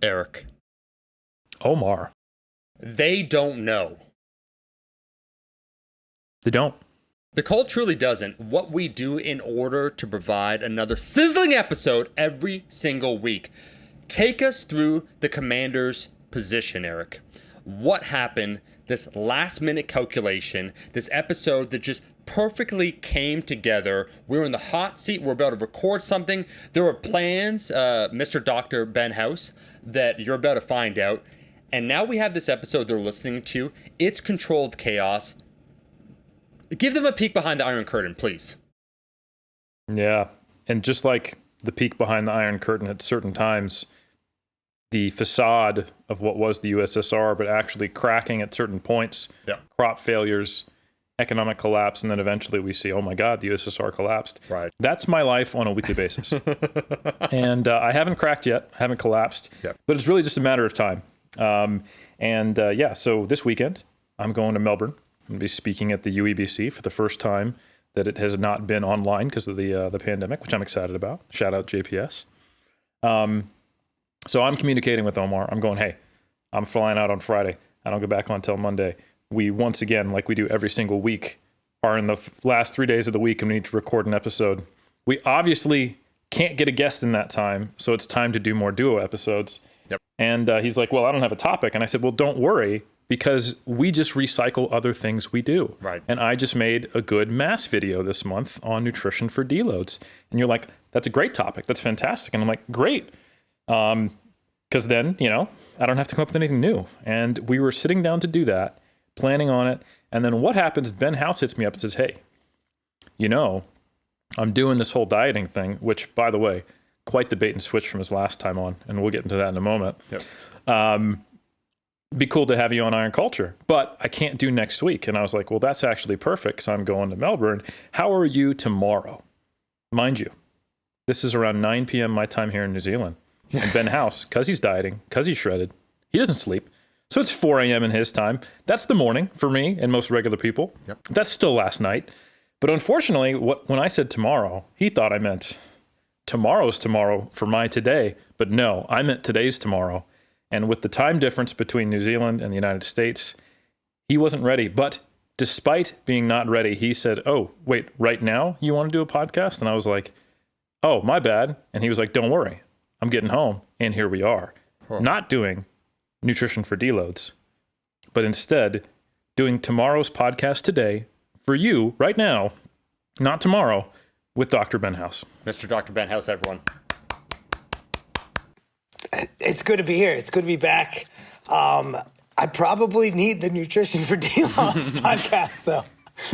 Eric. Omar. They don't know. They don't. The cult truly doesn't. What we do in order to provide another sizzling episode every single week. Take us through the commander's position, Eric. What happened, this last minute calculation, this episode that just perfectly came together. We were in the hot seat. We're about to record something. There were plans, Mr. Dr. Ben House, that you're about to find out. And now we have this episode they're listening to. It's controlled chaos. Give them a peek behind the Iron Curtain, please. Yeah. And just like the peek behind the Iron Curtain at certain times, the facade of what was the USSR, but actually cracking at certain points, crop failures, economic collapse, and then eventually we see, oh my God, the USSR collapsed. Right. That's my life on a weekly basis. And I haven't cracked yet, haven't collapsed, but it's really just a matter of time. So this weekend, I'm going to Melbourne. I'm going to be speaking at the UEBC for the first time that it has not been online because of the pandemic, which I'm excited about. Shout out JPS. So I'm communicating with Omar. I'm going, hey, I'm flying out on Friday. I don't get back on until Monday. We, once again, like we do every single week, are in the last 3 days of the week and we need to record an episode. We obviously can't get a guest in that time, so it's time to do more duo episodes. Yep. And he's like, well, I don't have a topic. And I said, well, don't worry, because we just recycle other things we do. Right. And I just made a good mass video this month on nutrition for deloads. And you're like, that's a great topic. That's fantastic. And I'm like, great. Because then, I don't have to come up with anything new. And we were sitting down to do that, planning on it. And then what happens, Ben House hits me up and says, hey, I'm doing this whole dieting thing, which, by the way, quite the bait and switch from his last time on. And we'll get into that in a moment. Yep. Be cool to have you on Iron Culture, but I can't do next week. And I was like, well, that's actually perfect because I'm going to Melbourne. How are you tomorrow? Mind you, this is around 9 p.m. my time here in New Zealand. And Ben House, because he's dieting, because he's shredded, he doesn't sleep. So it's 4 a.m. in his time. That's the morning for me and most regular people. Yep. That's still last night. But unfortunately, when I said tomorrow, he thought I meant tomorrow's tomorrow for my today. But no, I meant today's tomorrow. And with the time difference between New Zealand and the United States, he wasn't ready. But despite being not ready, he said, oh, wait, right now you want to do a podcast? And I was like, oh, my bad. And he was like, don't worry, I'm getting home. And here we are. Not doing nutrition for deloads, but instead doing tomorrow's podcast today for you right now, not tomorrow, with Dr. Ben House. Mr. Dr. Ben House, everyone. It's good to be here. It's good to be back. I probably need the Nutrition for Deloads podcast, though.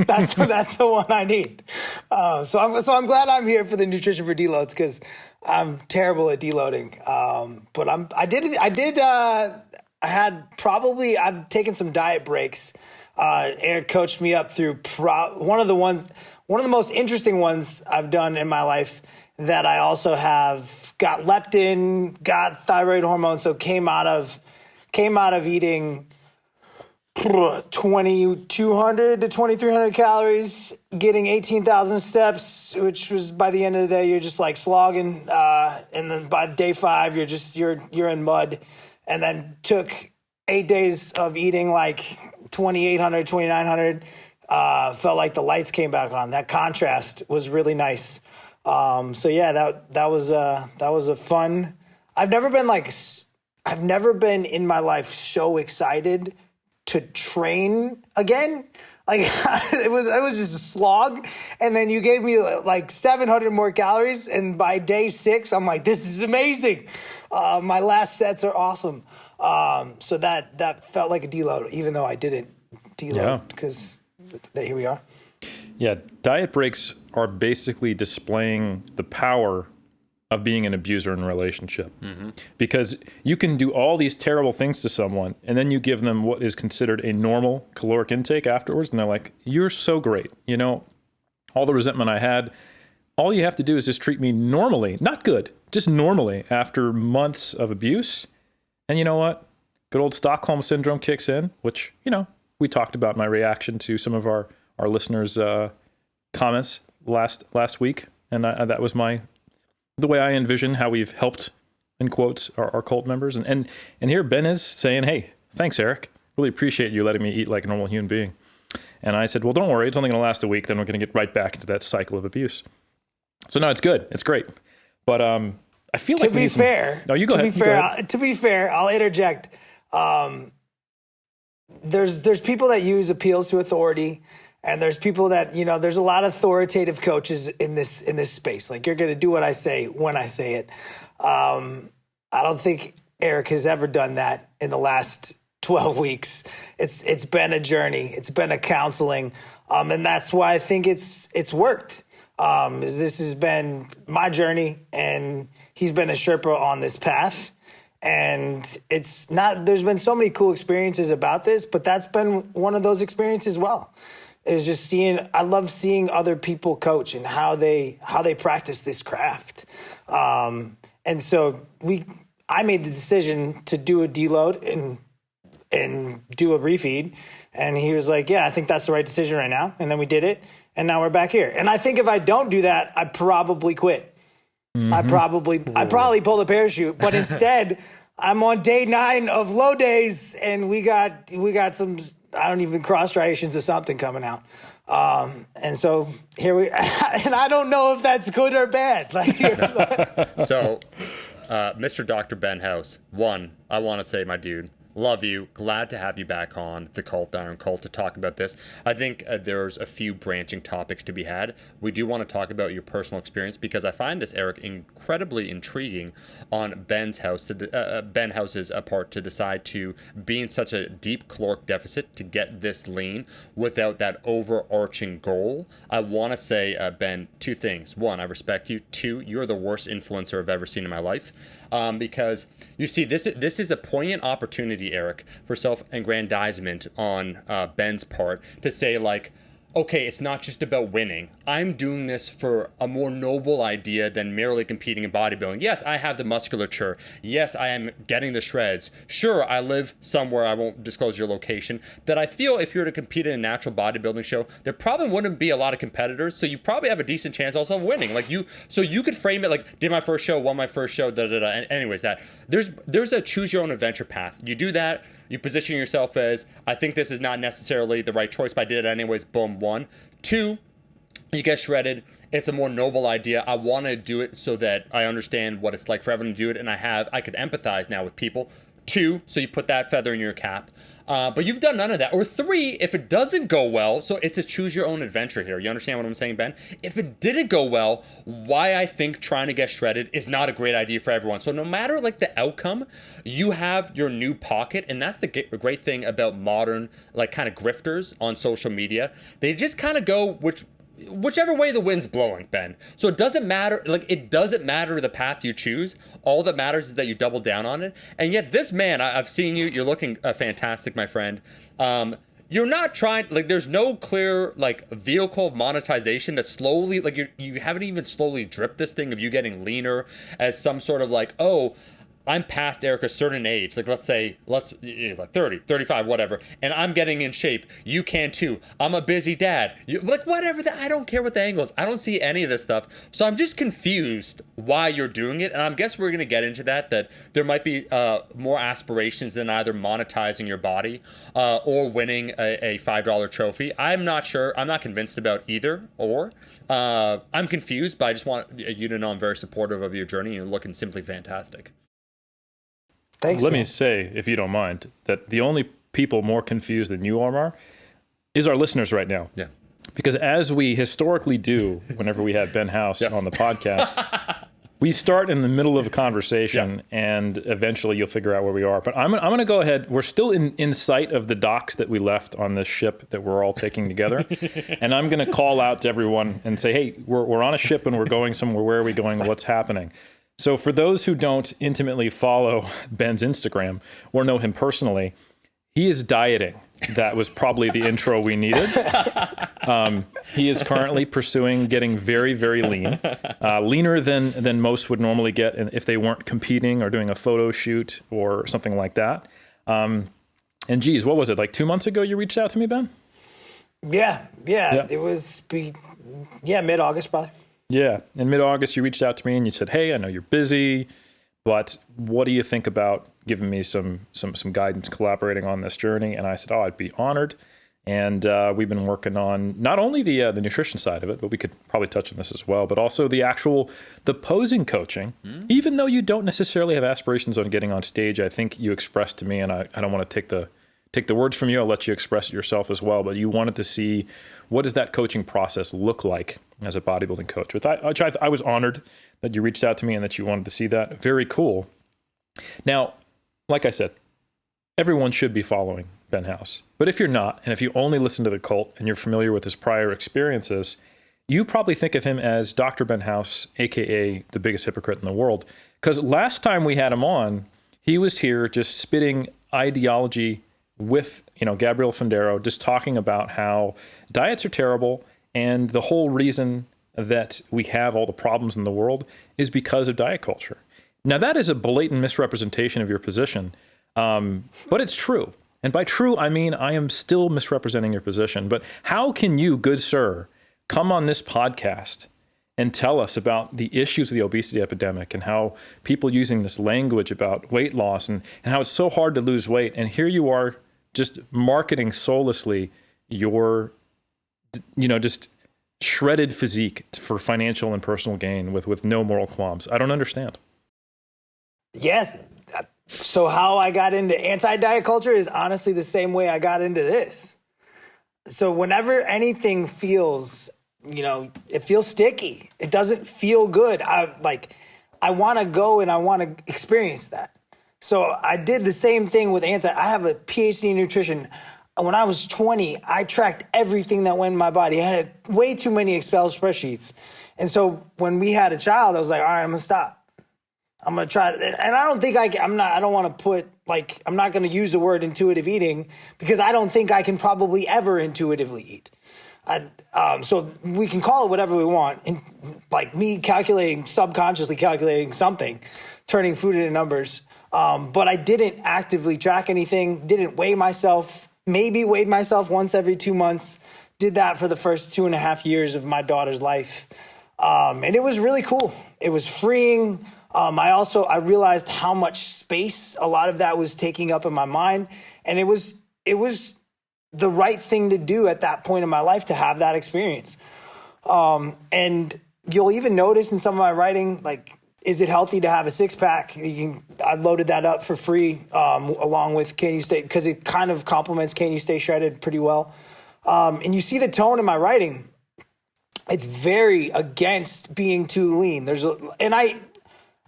That's the one I need. So I'm glad I'm here for the Nutrition for Deloads because I'm terrible at deloading. But I've taken some diet breaks. Eric coached me up through one of the most interesting ones I've done in my life. That I also have got leptin, got thyroid hormone, so came out of eating 2,200 to 2,300 calories, getting 18,000 steps, which was by the end of the day you're just like slogging, and then by day 5 you're in mud, and then took 8 days of eating like 2,800, 2,900. Felt like the lights came back on. That contrast was really nice. That was a fun. I've never been in my life so excited to train again. Like it was just a slog. And then you gave me like 700 more calories. And by day 6, I'm like, this is amazing. My last sets are awesome. So that felt like a deload, even though I didn't deload because here we are. Yeah, diet breaks are basically displaying the power of being an abuser in a relationship. Mm-hmm. Because you can do all these terrible things to someone, and then you give them what is considered a normal caloric intake afterwards, and they're like, you're so great. All the resentment I had, all you have to do is just treat me normally, not good, just normally after months of abuse. And you know what? Good old Stockholm Syndrome kicks in, which, we talked about my reaction to some of our listeners' comments last week, and that was the way I envision how we've helped in quotes, our cult members. And here Ben is saying, hey, thanks, Eric. Really appreciate you letting me eat like a normal human being. And I said, well, don't worry. It's only going to last a week. Then we're going to get right back into that cycle of abuse. So no, it's good. It's great. But I feel like to be fair, no, you go ahead. To be fair, I'll interject. There's people that use appeals to authority, and there's people that, there's a lot of authoritative coaches in this space. Like, you're going to do what I say when I say it. I don't think Eric has ever done that in the last 12 weeks. It's been a journey. It's been a counseling. And that's why I think it's worked. This has been my journey, and he's been a Sherpa on this path. And there's been so many cool experiences about this, but that's been one of those experiences as well. Is just I love seeing other people coach and how they practice this craft. And so I made the decision to do a deload and do a refeed. And he was like, yeah, I think that's the right decision right now. And then we did it. And now we're back here. And I think if I don't do that, I'd probably quit. Mm-hmm. I'd probably pull the parachute. But instead, I'm on day 9 of low days, and we got some, I don't even, cross striations or something coming out. And so here and I don't know if that's good or bad. So, Mr. Dr. Ben House, I want to say, my dude, love you. Glad to have you back on the Cult Iron Cult to talk about this. I think there's a few branching topics to be had. We do want to talk about your personal experience, because I find this, Eric, incredibly intriguing on Ben House's part to decide to be in such a deep caloric deficit to get this lean without that overarching goal. I want to say, Ben, 2 things. 1, I respect you. 2, you're the worst influencer I've ever seen in my life, because you see, this is a poignant opportunity, Eric, for self-aggrandizement on Ben's part to say, like, okay, it's not just about winning. I'm doing this for a more noble idea than merely competing in bodybuilding. Yes, I have the musculature. Yes, I am getting the shreds. Sure, I live somewhere, I won't disclose your location, that I feel if you were to compete in a natural bodybuilding show, there probably wouldn't be a lot of competitors, so you probably have a decent chance also of winning. So you could frame it like, did my first show, won my first show, da-da-da. And anyways, there's a choose your own adventure path. You do that, you position yourself as, I think this is not necessarily the right choice, but I did it anyways, boom, 1. 2, you get shredded. It's a more noble idea. I want to do it so that I understand what it's like for everyone to do it, and I could empathize now with people. 2, so you put that feather in your cap. But you've done none of that. Or 3, if it doesn't go well, so it's a choose your own adventure here. You understand what I'm saying, Ben? If it didn't go well, why I think trying to get shredded is not a great idea for everyone. So no matter like the outcome, you have your new pocket. And that's the great thing about modern, like, kind of grifters on social media. They just kind of go whichever way the wind's blowing, Ben. So it doesn't matter the path you choose. All that matters is that you double down on it. And yet this man, I've seen you, you're looking fantastic, my friend. You're not trying, like, there's no clear, like, vehicle of monetization that slowly, like, you haven't even slowly dripped this thing of you getting leaner as some sort of like, oh, I'm past, Eric, a certain age, like, let's say like 30, 35, whatever, and I'm getting in shape. You can too. I'm a busy dad. Like, whatever, I don't care what the angle is. I don't see any of this stuff. So I'm just confused why you're doing it. And I guess we're going to get into that there might be more aspirations than either monetizing your body or winning a $5 trophy. I'm not sure. I'm not convinced about either or. I'm confused, but I just want you to know I'm very supportive of your journey. You're looking simply fantastic. Thanks. Let me say, if you don't mind, that the only people more confused than you, Omar, is our listeners right now. Yeah. Because as we historically do whenever we have Ben House on the podcast, we start in the middle of a conversation and eventually you'll figure out where we are. But I'm going to go ahead. We're still in sight of the docks that we left on this ship that we're all taking together. And I'm going to call out to everyone and say, hey, we're on a ship and we're going somewhere. Where are we going? What's happening? So for those who don't intimately follow Ben's Instagram or know him personally, he is dieting. That was probably the intro we needed. He is currently pursuing getting very, very lean, leaner than most would normally get if they weren't competing or doing a photo shoot or something like that. And geez, what was it, like 2 months ago you reached out to me, Ben? Yeah. It was, mid-August, probably. Yeah. In mid-August, you reached out to me and you said, hey, I know you're busy, but what do you think about giving me some guidance, collaborating on this journey? And I said, oh, I'd be honored. And we've been working on not only the nutrition side of it, but we could probably touch on this as well, but also the posing coaching. Even though you don't necessarily have aspirations on getting on stage, I think you expressed to me, and I don't want to take the words from you. I'll let you express it yourself as well. But you wanted to see, what does that coaching process look like as a bodybuilding coach? Which I was honored that you reached out to me and that you wanted to see that. Very cool. Now, like I said, everyone should be following Ben House. But if you're not, and if you only listen to The Cult and you're familiar with his prior experiences, you probably think of him as Dr. Ben House, aka the biggest hypocrite in the world. Because last time we had him on, he was here just spitting ideology with, Gabriel Fundero, just talking about how diets are terrible, and the whole reason that we have all the problems in the world is because of diet culture. Now, that is a blatant misrepresentation of your position, but it's true. And by true, I mean I am still misrepresenting your position. But how can you, good sir, come on this podcast and tell us about the issues of the obesity epidemic and how people using this language about weight loss and how it's so hard to lose weight, and here you are just marketing soullessly your, just shredded physique for financial and personal gain with no moral qualms? I don't understand. Yes. So how I got into anti-diet culture is honestly the same way I got into this. So whenever anything feels, it feels sticky, it doesn't feel good. I want to go and I want to experience that. So I did the same thing with I have a PhD in nutrition. When I was 20, I tracked everything that went in my body. I had way too many Excel spreadsheets. And so when we had a child, I was like, all right, I'm going to stop. I'm going to try it. And I don't think I don't want to put, I'm not going to use the word intuitive eating because I don't think I can probably ever intuitively eat. So we can call it whatever we want. And me subconsciously calculating something, turning food into numbers. But I didn't actively track anything, didn't weigh myself, maybe weighed myself once every 2 months. Did that for the first 2.5 years of my daughter's life. And it was really cool. It was freeing. I realized how much space a lot of that was taking up in my mind. And it was the right thing to do at that point in my life to have that experience. And you'll even notice in some of my writing, is it healthy to have a six pack? I loaded that up for free, along with Can You Stay, because it kind of complements Can You Stay Shredded pretty well. And you see the tone in my writing. It's very against being too lean.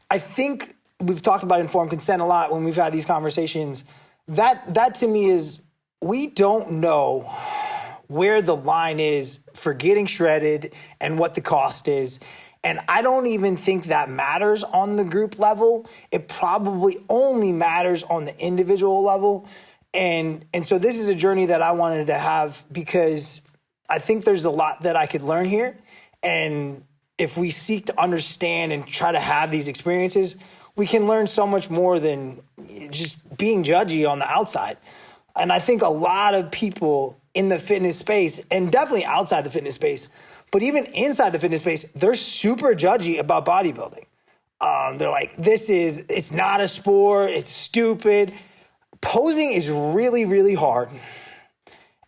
I think we've talked about informed consent a lot when we've had these conversations. That to me is, we don't know where the line is for getting shredded and what the cost is. And I don't even think that matters on the group level. It probably only matters on the individual level. And so this is a journey that I wanted to have because I think there's a lot that I could learn here. And if we seek to understand and try to have these experiences, we can learn so much more than just being judgy on the outside. And I think a lot of people in the fitness space, and definitely outside the fitness space, but even inside the fitness space, they're super judgy about bodybuilding. They're like, it's not a sport, it's stupid. Posing is really, really hard.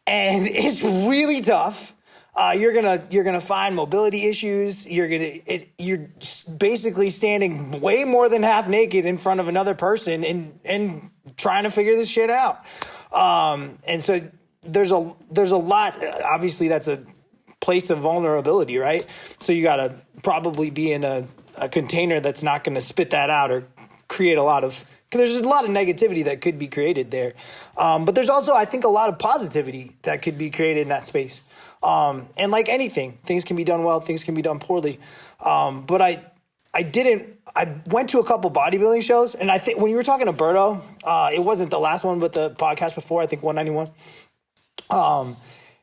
And it's really tough. You're gonna find mobility issues. You're basically standing way more than half naked in front of another person and trying to figure this shit out. And so there's a lot. Obviously, that's a place of vulnerability, right? So you gotta probably be in a container that's not going to spit that out or create a lot of. Because there's a lot of negativity that could be created there. But there's also, I think, a lot of positivity that could be created in that space. And like anything, things can be done well, things can be done poorly. But I went to a couple bodybuilding shows, and I think when you were talking to Berto, it wasn't the last one, but the podcast before, I think 191.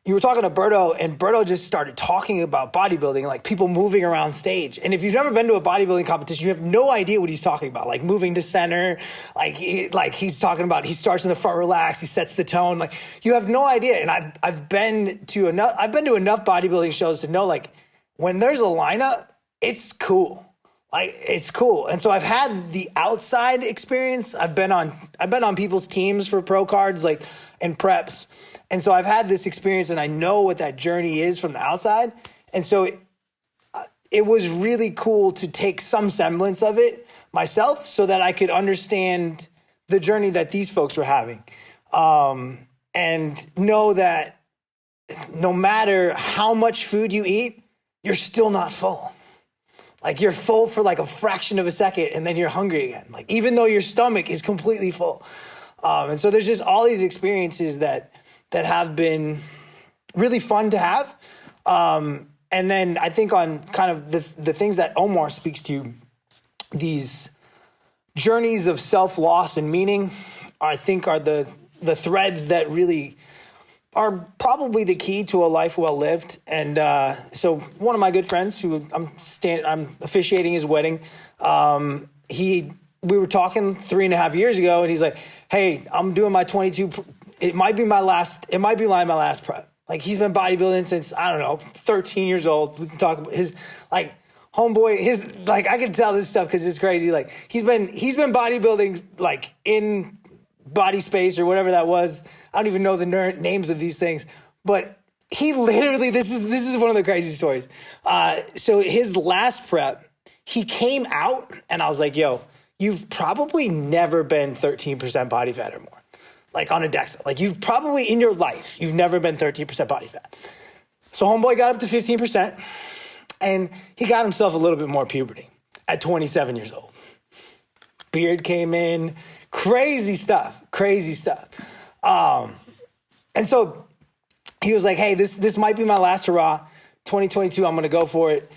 You were talking to Berto, and Berto just started talking about bodybuilding, like people moving around stage. And if you've never been to a bodybuilding competition, you have no idea what he's talking about, like moving to center, like he's talking about, he starts in the front relax, he sets the tone, like you have no idea. And I've been to enough bodybuilding shows to know, like when there's a lineup, it's cool. Like, it's cool. And so I've had the outside experience. I've been on people's teams for pro cards, like, and preps. And so I've had this experience and I know what that journey is from the outside. And so it was really cool to take some semblance of it myself so that I could understand the journey that these folks were having. And know that no matter how much food you eat, you're still not full. Like, you're full for like a fraction of a second and then you're hungry again. Like, even though your stomach is completely full. And so there's just all these experiences that have been really fun to have. And then I think on kind of the things that Omar speaks to, these journeys of self-loss and meaning, I think are the threads that really are probably the key to a life well lived. And so one of my good friends who I'm officiating his wedding, we were talking 3.5 years ago, and he's like, hey, I'm doing my 22. It might be my last prep. Like, he's been bodybuilding since, I don't know, 13 years old. We can talk about his, like, homeboy, I can tell this stuff because it's crazy. Like, he's been bodybuilding, like, in Body Space or whatever that was. I don't even know the names of these things, but he literally, this is one of the crazy stories. So his last prep, he came out and I was like, yo, you've probably never been 13% body fat or more, like on a DEXA. Like, you've probably in your life, you've never been 13% body fat. So homeboy got up to 15% and he got himself a little bit more puberty at 27 years old. Beard came in, crazy stuff. And so he was like, hey, this might be my last hurrah. 2022, I'm going to go for it.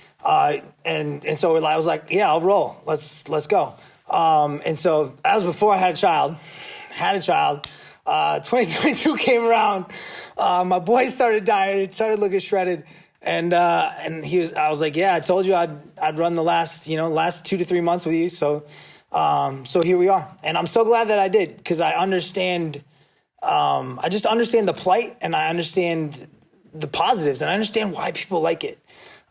And so I was like, yeah, I'll roll. Let's go. And so that was before I had a child. 2022 came around. My boy started dieting, started looking shredded. And I was like, yeah, I told you I'd run the last 2 to 3 months with you. So here we are. And I'm so glad that I did, because I understand, I just understand the plight, and I understand the positives, and I understand why people like it.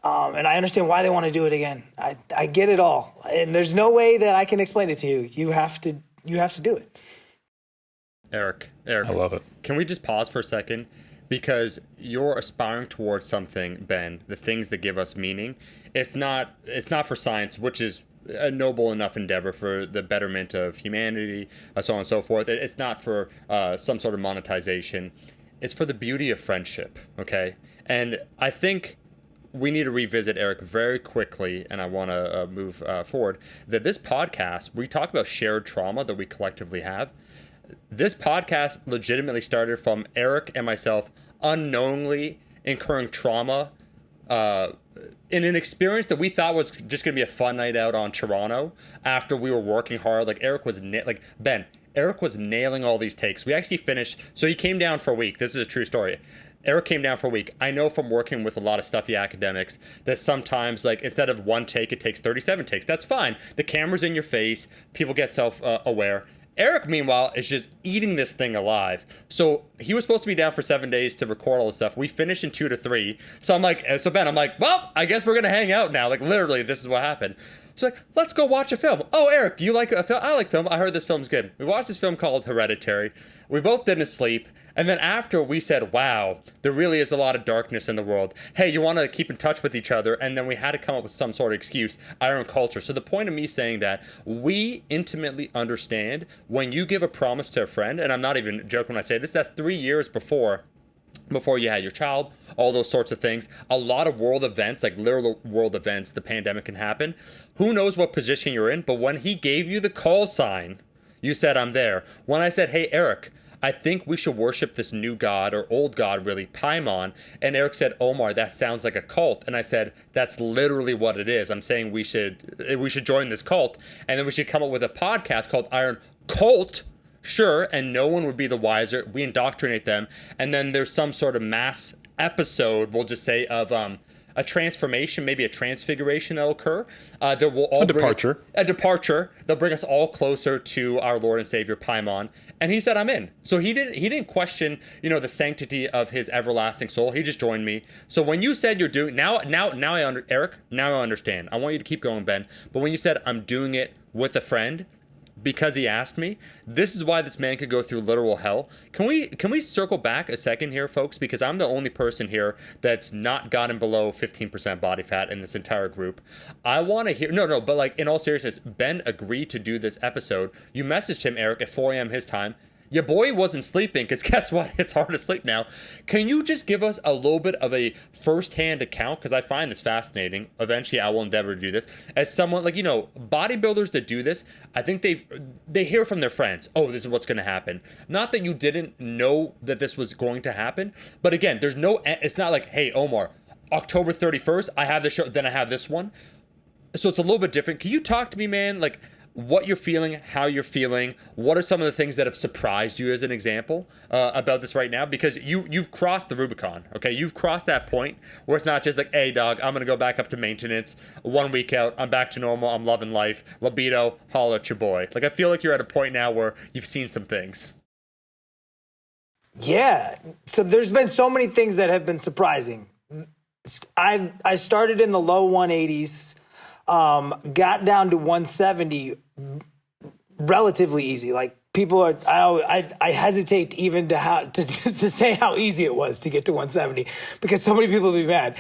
And I understand why they want to do it again. I get it all. And there's no way that I can explain it to you. You have to do it. Eric, I love it. Can we just pause for a second? Because you're aspiring towards something, Ben, the things that give us meaning. It's not for science, which is a noble enough endeavor for the betterment of humanity, so on and so forth. It's not for some sort of monetization. It's for the beauty of friendship, okay? And I think we need to revisit, Eric, very quickly, and I want to move forward, that this podcast, we talk about shared trauma that we collectively have. This podcast legitimately started from Eric and myself unknowingly incurring trauma in an experience that we thought was just going to be a fun night out on Toronto after we were working hard. Like, Eric was nailing all these takes. We actually finished. So he came down for a week. This is a true story. Eric came down for a week. I know from working with a lot of stuffy academics that sometimes, like, instead of one take, it takes 37 takes. That's fine. The camera's in your face. People get self-aware. Eric, meanwhile, is just eating this thing alive. So he was supposed to be down for 7 days to record all this stuff. We finished in 2 to 3. So Ben, I'm like, well, I guess we're going to hang out now. Like, literally, this is what happened. So like, let's go watch a film. Oh, Eric, you like a film? I like film. I heard this film's good. We watched this film called Hereditary. We both didn't sleep. And then after, we said, wow, there really is a lot of darkness in the world. Hey, you want to keep in touch with each other? And then we had to come up with some sort of excuse, iron culture. So the point of me saying that, we intimately understand when you give a promise to a friend, and I'm not even joking when I say this, that's 3 years before you had your child, all those sorts of things. A lot of world events, like literal world events, the pandemic can happen. Who knows what position you're in? But when he gave you the call sign, you said, I'm there. When I said, hey, Eric, I think we should worship this new god, or old god really, Paimon. And Eric said, Omar, that sounds like a cult. And I said, that's literally what it is. I'm saying we should join this cult, and then we should come up with a podcast called Iron Cult. Sure, and no one would be the wiser. We indoctrinate them, and then there's some sort of mass episode, we'll just say, of a transformation, maybe a transfiguration that'll occur. There will all a departure. A departure. They'll bring us all closer to our Lord and Savior Paimon. And he said, I'm in. So he didn't question, the sanctity of his everlasting soul. He just joined me. So when you said you're doing Eric, now I understand. I want you to keep going, Ben. But when you said I'm doing it with a friend, because he asked me, this is why this man could go through literal hell. Can we circle back a second here, folks? Because I'm the only person here that's not gotten below 15% body fat in this entire group. I want to hear, but like in all seriousness, Ben agreed to do this episode. You messaged him, Eric, at 4 a.m. his time. Your boy wasn't sleeping, because guess what? It's hard to sleep now. Can you just give us a little bit of a first-hand account? Because I find this fascinating. Eventually, I will endeavor to do this. As someone, bodybuilders that do this, I think they hear from their friends, oh, this is what's going to happen. Not that you didn't know that this was going to happen. But again, it's not like, hey, Omar, October 31st, I have this show, then I have this one. So it's a little bit different. Can you talk to me, man? Like, what you're feeling, how you're feeling, what are some of the things that have surprised you as an example about this right now? Because you've crossed the Rubicon, okay? You've crossed that point where it's not just like, hey, dog, I'm going to go back up to maintenance. 1 week out, I'm back to normal. I'm loving life. Libido, holla at your boy. Like, I feel like you're at a point now where you've seen some things. Yeah. So there's been so many things that have been surprising. I started in the low 180s. Got down to 170 relatively easy. Like people are, I hesitate even to say how easy it was to get to 170 because so many people will be mad.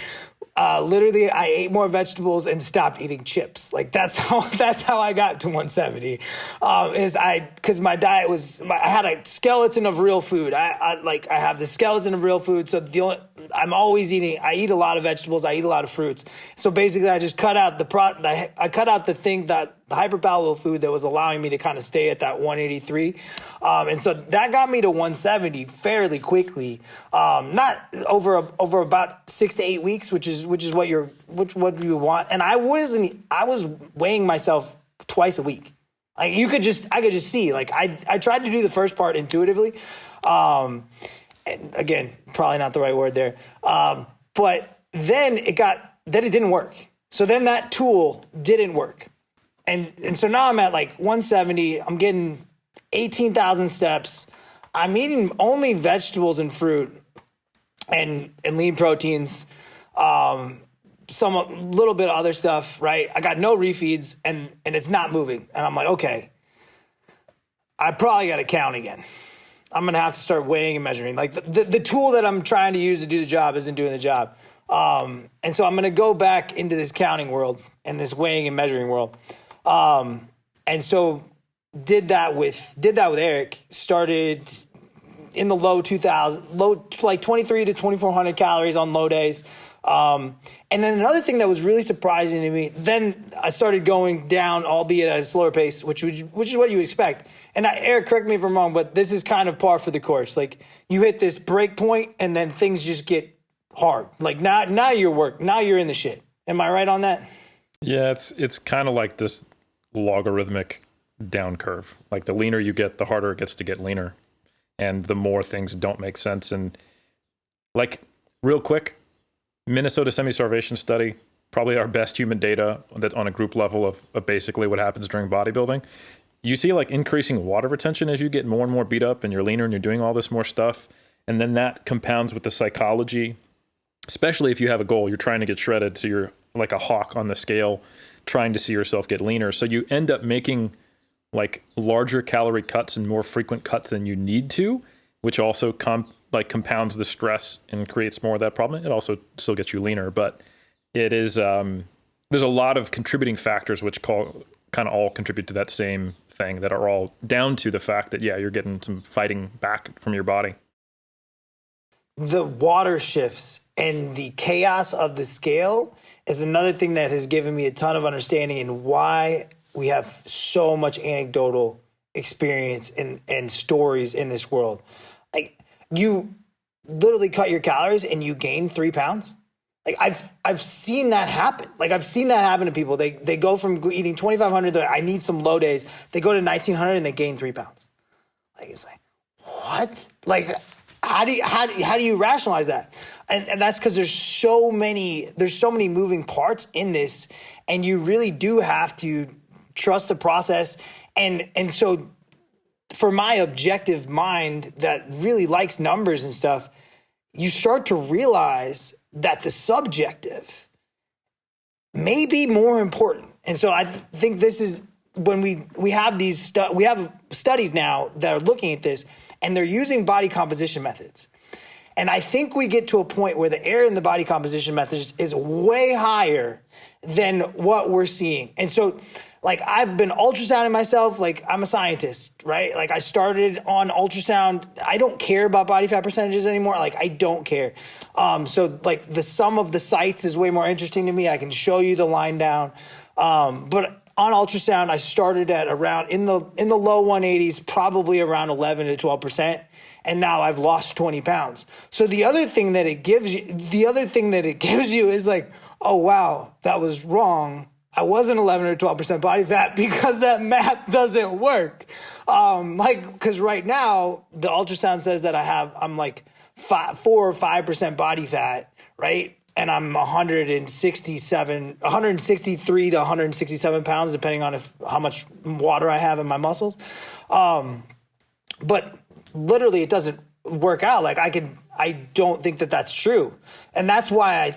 Literally, I ate more vegetables and stopped eating chips. Like that's how I got to 170. Because my diet I had a skeleton of real food. I have the skeleton of real food. So I'm always eating. I eat a lot of vegetables. I eat a lot of fruits. So basically, I just cut out the thing that the hyperpalatable food that was allowing me to kind of stay at that 183. And so that got me to 170 fairly quickly. Not over about 6 to 8 weeks, which is what you want. And I was weighing myself twice a week. Like I could just see, like I tried to do the first part intuitively. And again, probably not the right word there. But then it didn't work. So then that tool didn't work. And so now I'm at like 170. I'm getting 18,000 steps. I'm eating only vegetables and fruit and lean proteins, some little bit of other stuff, right? I got no refeeds and it's not moving. And I'm like, okay, I probably got to count again. I'm going to have to start weighing and measuring. Like the tool that I'm trying to use to do the job isn't doing the job. And so I'm going to go back into this counting world and this weighing and measuring world. And so did that with Eric, started in the low 23 to 2,400 calories on low days. And then another thing that was really surprising to me, then I started going down, albeit at a slower pace, which is what you expect. And Eric, correct me if I'm wrong, but this is kind of par for the course. Like you hit this break point and then things just get hard. Like now you're in the shit. Am I right on that? Yeah, it's kind of like this logarithmic down curve. Like the leaner you get, the harder it gets to get leaner. And the more things don't make sense. And like real quick, Minnesota semi-starvation study, probably our best human data that on a group level of basically what happens during bodybuilding. You see like increasing water retention as you get more and more beat up and you're leaner and you're doing all this more stuff. And then that compounds with the psychology, especially if you have a goal, you're trying to get shredded. So you're like a hawk on the scale, trying to see yourself get leaner. So you end up making like larger calorie cuts and more frequent cuts than you need to, which also compounds the stress and creates more of that problem. It also still gets you leaner, but it is, there's a lot of contributing factors which kind of all contribute to that same thing that are all down to the fact that, yeah, you're getting some fighting back from your body. The water shifts and the chaos of the scale is another thing that has given me a ton of understanding in why we have so much anecdotal experience and stories in this world. Like you literally cut your calories and you gain 3 pounds. Like I've seen that happen. Like I've seen that happen to people. They go from eating 2,500 to I need some low days. They go to 1,900 and they gain 3 pounds. Like it's like, what? Like how do you rationalize that? And that's because there's so many moving parts in this, and you really do have to trust the process. And so for my objective mind that really likes numbers and stuff, you start to realize that the subjective may be more important. And so I think this is when we have these we have studies now that are looking at this, and they're using body composition methods. And I think we get to a point where the error in the body composition methods is way higher than what we're seeing. And so, like, I've been ultrasounding myself. Like, I'm a scientist, right? Like, I started on ultrasound. I don't care about body fat percentages anymore. Like, I don't care. So, like, the sum of the sites is way more interesting to me. I can show you the line down. But on ultrasound, I started at around in the low 180s, probably around 11 to 12%. And now I've lost 20 pounds. So the other thing that it gives you is like, oh, wow, that was wrong. I wasn't 11 or 12% body fat, because that math doesn't work. Because right now the ultrasound says that I'm like 4 or 5% body fat, right? And I'm 163 to 167 pounds, depending on how much water I have in my muscles. But literally it doesn't work out. Like, I don't think that that's true. And that's why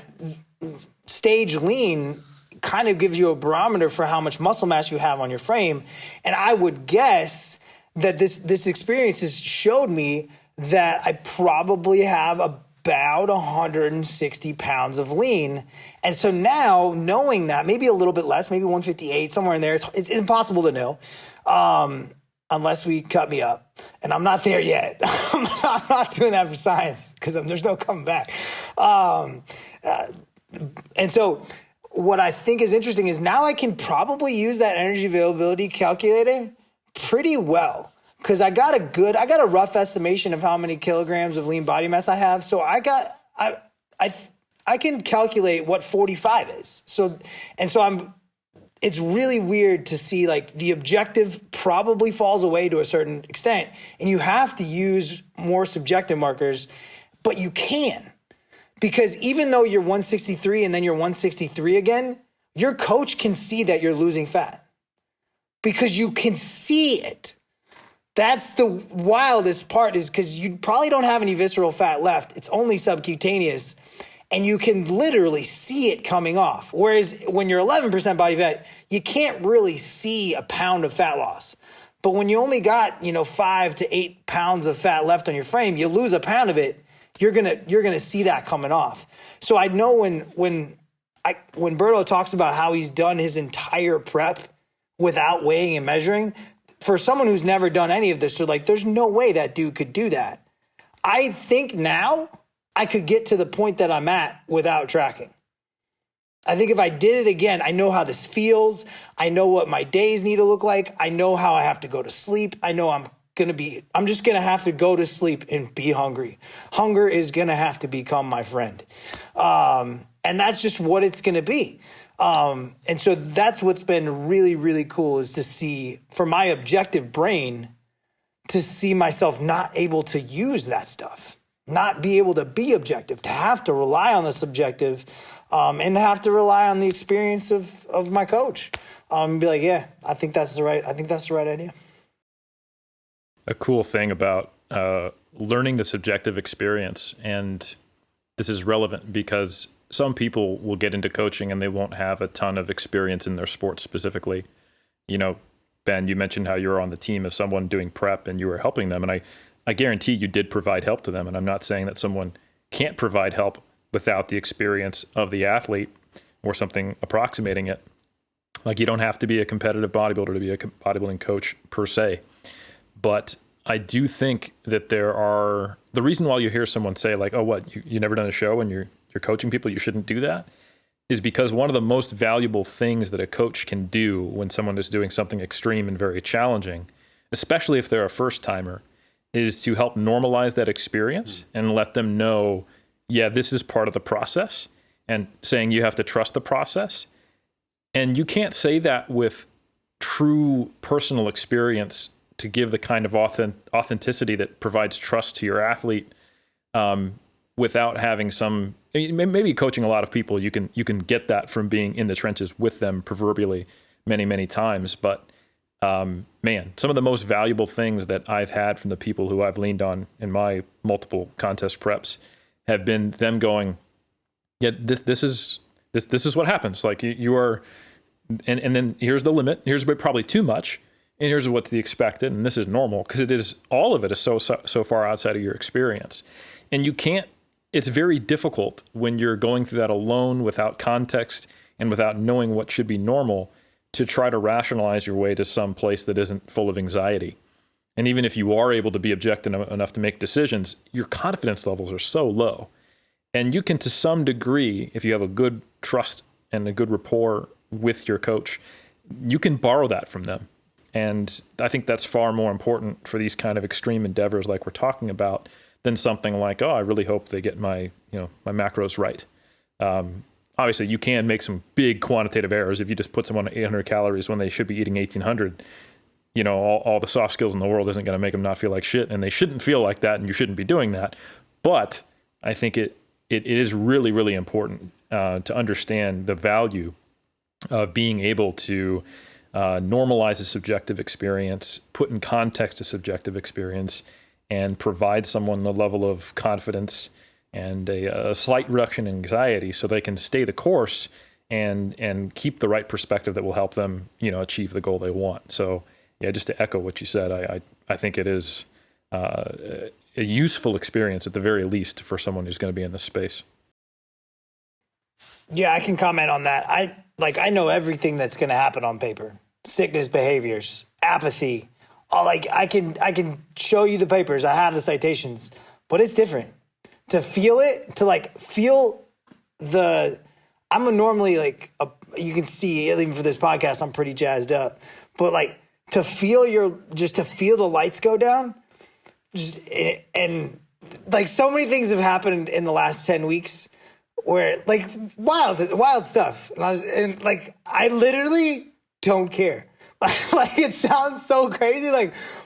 stage lean kind of gives you a barometer for how much muscle mass you have on your frame. And I would guess that this experience has showed me that I probably have about 160 pounds of lean. And so now, knowing that, maybe a little bit less, maybe 158, somewhere in there, it's impossible to know. Unless we cut me up. And I'm not there yet. I'm not doing that for science, because there's no coming back. And so what I think is interesting is now I can probably use that energy availability calculator pretty well, because I got a rough estimation of how many kilograms of lean body mass I have. So I can calculate what 45 is. It's really weird to see, like, the objective probably falls away to a certain extent, and you have to use more subjective markers, but you can. Because even though you're 163 and then you're 163 again, your coach can see that you're losing fat, because you can see it. That's the wildest part, is because you probably don't have any visceral fat left. It's only subcutaneous. And you can literally see it coming off. Whereas when you're 11% body fat, you can't really see a pound of fat loss. But when you only got, 5 to 8 pounds of fat left on your frame, you lose a pound of it, you're gonna see that coming off. So I know when Berto talks about how he's done his entire prep without weighing and measuring, for someone who's never done any of this, they're like, there's no way that dude could do that. I think now I could get to the point that I'm at without tracking. I think if I did it again, I know how this feels. I know what my days need to look like. I know how I have to go to sleep. I know I'm just going to have to go to sleep and be hungry. Hunger is going to have to become my friend. And that's just what it's going to be. And so that's what's been really, really cool, is to see, for my objective brain, to see myself not able to use that stuff. Not be able to be objective, to have to rely on the subjective, and have to rely on the experience of my coach, and be like, yeah, I think that's the right idea. A cool thing about learning the subjective experience, and this is relevant because some people will get into coaching and they won't have a ton of experience in their sport specifically. Ben, you mentioned how you were on the team of someone doing prep and you were helping them, and I guarantee you did provide help to them. And I'm not saying that someone can't provide help without the experience of the athlete or something approximating it. Like, you don't have to be a competitive bodybuilder to be a bodybuilding coach per se. But I do think that the reason why you hear someone say, like, oh, what, you never done a show and you're coaching people, you shouldn't do that, is because one of the most valuable things that a coach can do when someone is doing something extreme and very challenging, especially if they're a first timer, is to help normalize that experience and let them know, yeah, this is part of the process, and saying you have to trust the process. And you can't say that with true personal experience to give the kind of authenticity that provides trust to your athlete without having some, maybe coaching a lot of people, you can get that from being in the trenches with them proverbially many, many times. But man, some of the most valuable things that I've had from the people who I've leaned on in my multiple contest preps have been them going, yeah, this is what happens. Like you are, and then here's the limit. Here's probably too much, and here's what's the expected, and this is normal, because all of it is so far outside of your experience, and you can't. It's very difficult when you're going through that alone, without context and without knowing what should be normal, to try to rationalize your way to some place that isn't full of anxiety. And even if you are able to be objective enough to make decisions, your confidence levels are so low. And you can, to some degree, if you have a good trust and a good rapport with your coach, you can borrow that from them. And I think that's far more important for these kind of extreme endeavors like we're talking about than something like, oh, I really hope they get my macros right. Obviously, you can make some big quantitative errors if you just put someone on 800 calories when they should be eating 1,800. All the soft skills in the world isn't going to make them not feel like shit, and they shouldn't feel like that, and you shouldn't be doing that. But I think it is really, really important to understand the value of being able to normalize a subjective experience, put in context a subjective experience, and provide someone the level of confidence and a slight reduction in anxiety so they can stay the course and keep the right perspective that will help them, achieve the goal they want. So yeah, just to echo what you said, I think it is a useful experience at the very least for someone who's going to be in this space. Yeah, I can comment on that. I know everything that's going to happen on paper. Sickness behaviors, apathy. I can show you the papers. I have the citations, but it's different. To feel it, to feel I'm normally you can see, even for this podcast, I'm pretty jazzed up, but to feel the lights go down, and so many things have happened in the last 10 weeks where wild stuff. And I literally don't care. It sounds so crazy,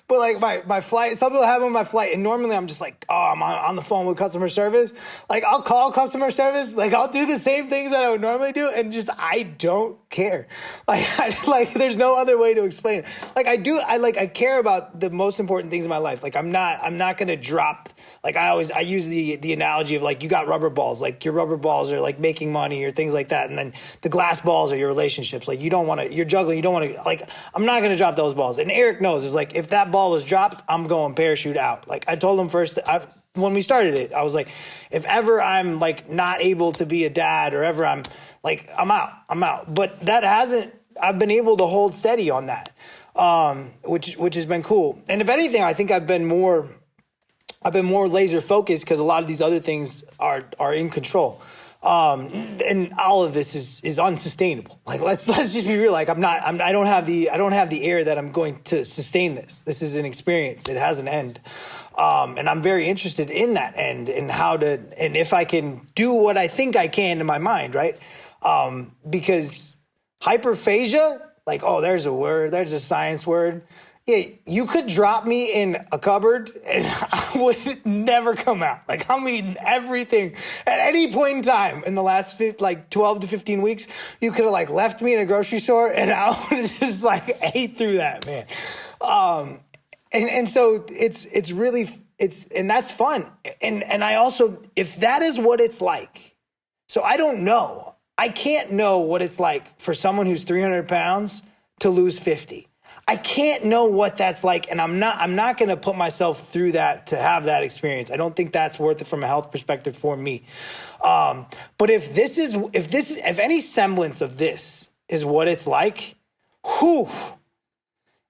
but my flight, some people have on my flight, and normally I'm just I'm on the phone with customer service. I'll call customer service, I'll do the same things that I would normally do, and I don't care. There's no other way to explain it. I care about the most important things in my life. I'm not gonna drop. I use the analogy of you got rubber balls. Your rubber balls are making money or things like that, and then the glass balls are your relationships. You don't want to. You're juggling. You don't want to. I'm not gonna drop those balls. And Eric knows if that ball was dropped, I'm going parachute out. I told him first. When we started it, I was if ever I'm not able to be a dad, or ever I'm I'm out. But that hasn't. I've been able to hold steady on that, which has been cool. And if anything, I think I've been more laser focused because a lot of these other things are in control. And all of this is unsustainable. Let's just be real. I don't have the air that I'm going to sustain this. This is an experience. It has an end. And I'm very interested in that end, and and if I can do what I think I can in my mind, right? Because hyperphagia, there's a word, there's a science word. Yeah, you could drop me in a cupboard and I would never come out. I'm eating everything at any point in time in the last 12 to 15 weeks. You could have left me in a grocery store and I would have just ate through that, man. And so it's really, and that's fun. And I also, if that is what it's like, so I don't know. I can't know what it's like for someone who's 300 pounds to lose 50. I can't know what that's like, and I'm not going to put myself through that to have that experience. I don't think that's worth it from a health perspective for me. But if any semblance of this is what it's like, whew,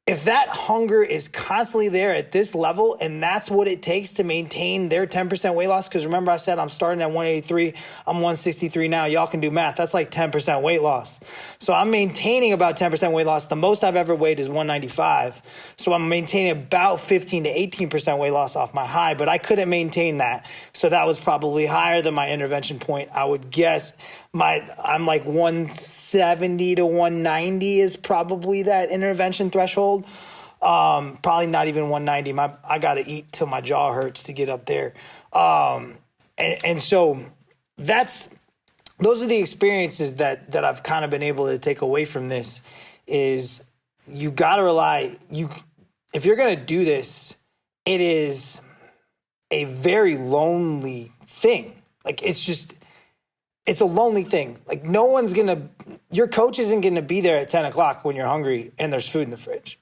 if that hunger is constantly there at this level, and that's what it takes to maintain their 10% weight loss, because remember I said I'm starting at 183, I'm 163 now. Y'all can do math. That's 10% weight loss. So I'm maintaining about 10% weight loss. The most I've ever weighed is 195. So I'm maintaining about 15 to 18% weight loss off my high, but I couldn't maintain that. So that was probably higher than my intervention point. I would guess I'm 170 to 190 is probably that intervention threshold. Probably not even 190. I got to eat till my jaw hurts to get up there. And so those are the experiences that I've kind of been able to take away from this is you got to rely, if you're going to do this, it is a very lonely thing. Like, it's a lonely thing. Like, your coach isn't going to be there at 10 o'clock when you're hungry and there's food in the fridge.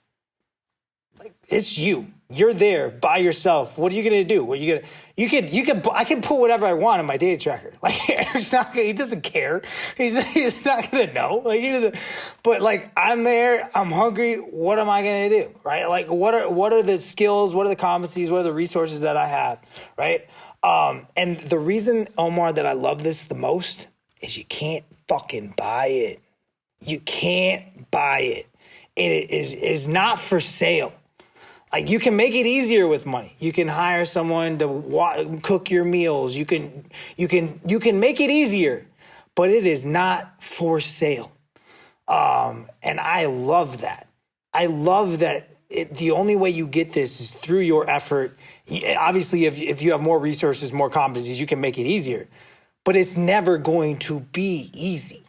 Like, it's you. You're there by yourself. What are you going to do? What are you going to, I can put whatever I want in my data tracker. Like, Eric's he doesn't care. He's not going to know. Like, but like, I'm there, I'm hungry. What am I going to do? Right? Like, what are the skills? What are the competencies? What are the resources that I have? Right? And the reason, Omar, that I love this the most is you can't fucking buy it. You can't buy it. It is not for sale. Like, you can make it easier with money. You can hire someone to cook your meals. You can make it easier, but it is not for sale. And I love that. I love that the only way you get this is through your effort. Obviously, if you have more resources, more competencies, you can make it easier, but it's never going to be easy.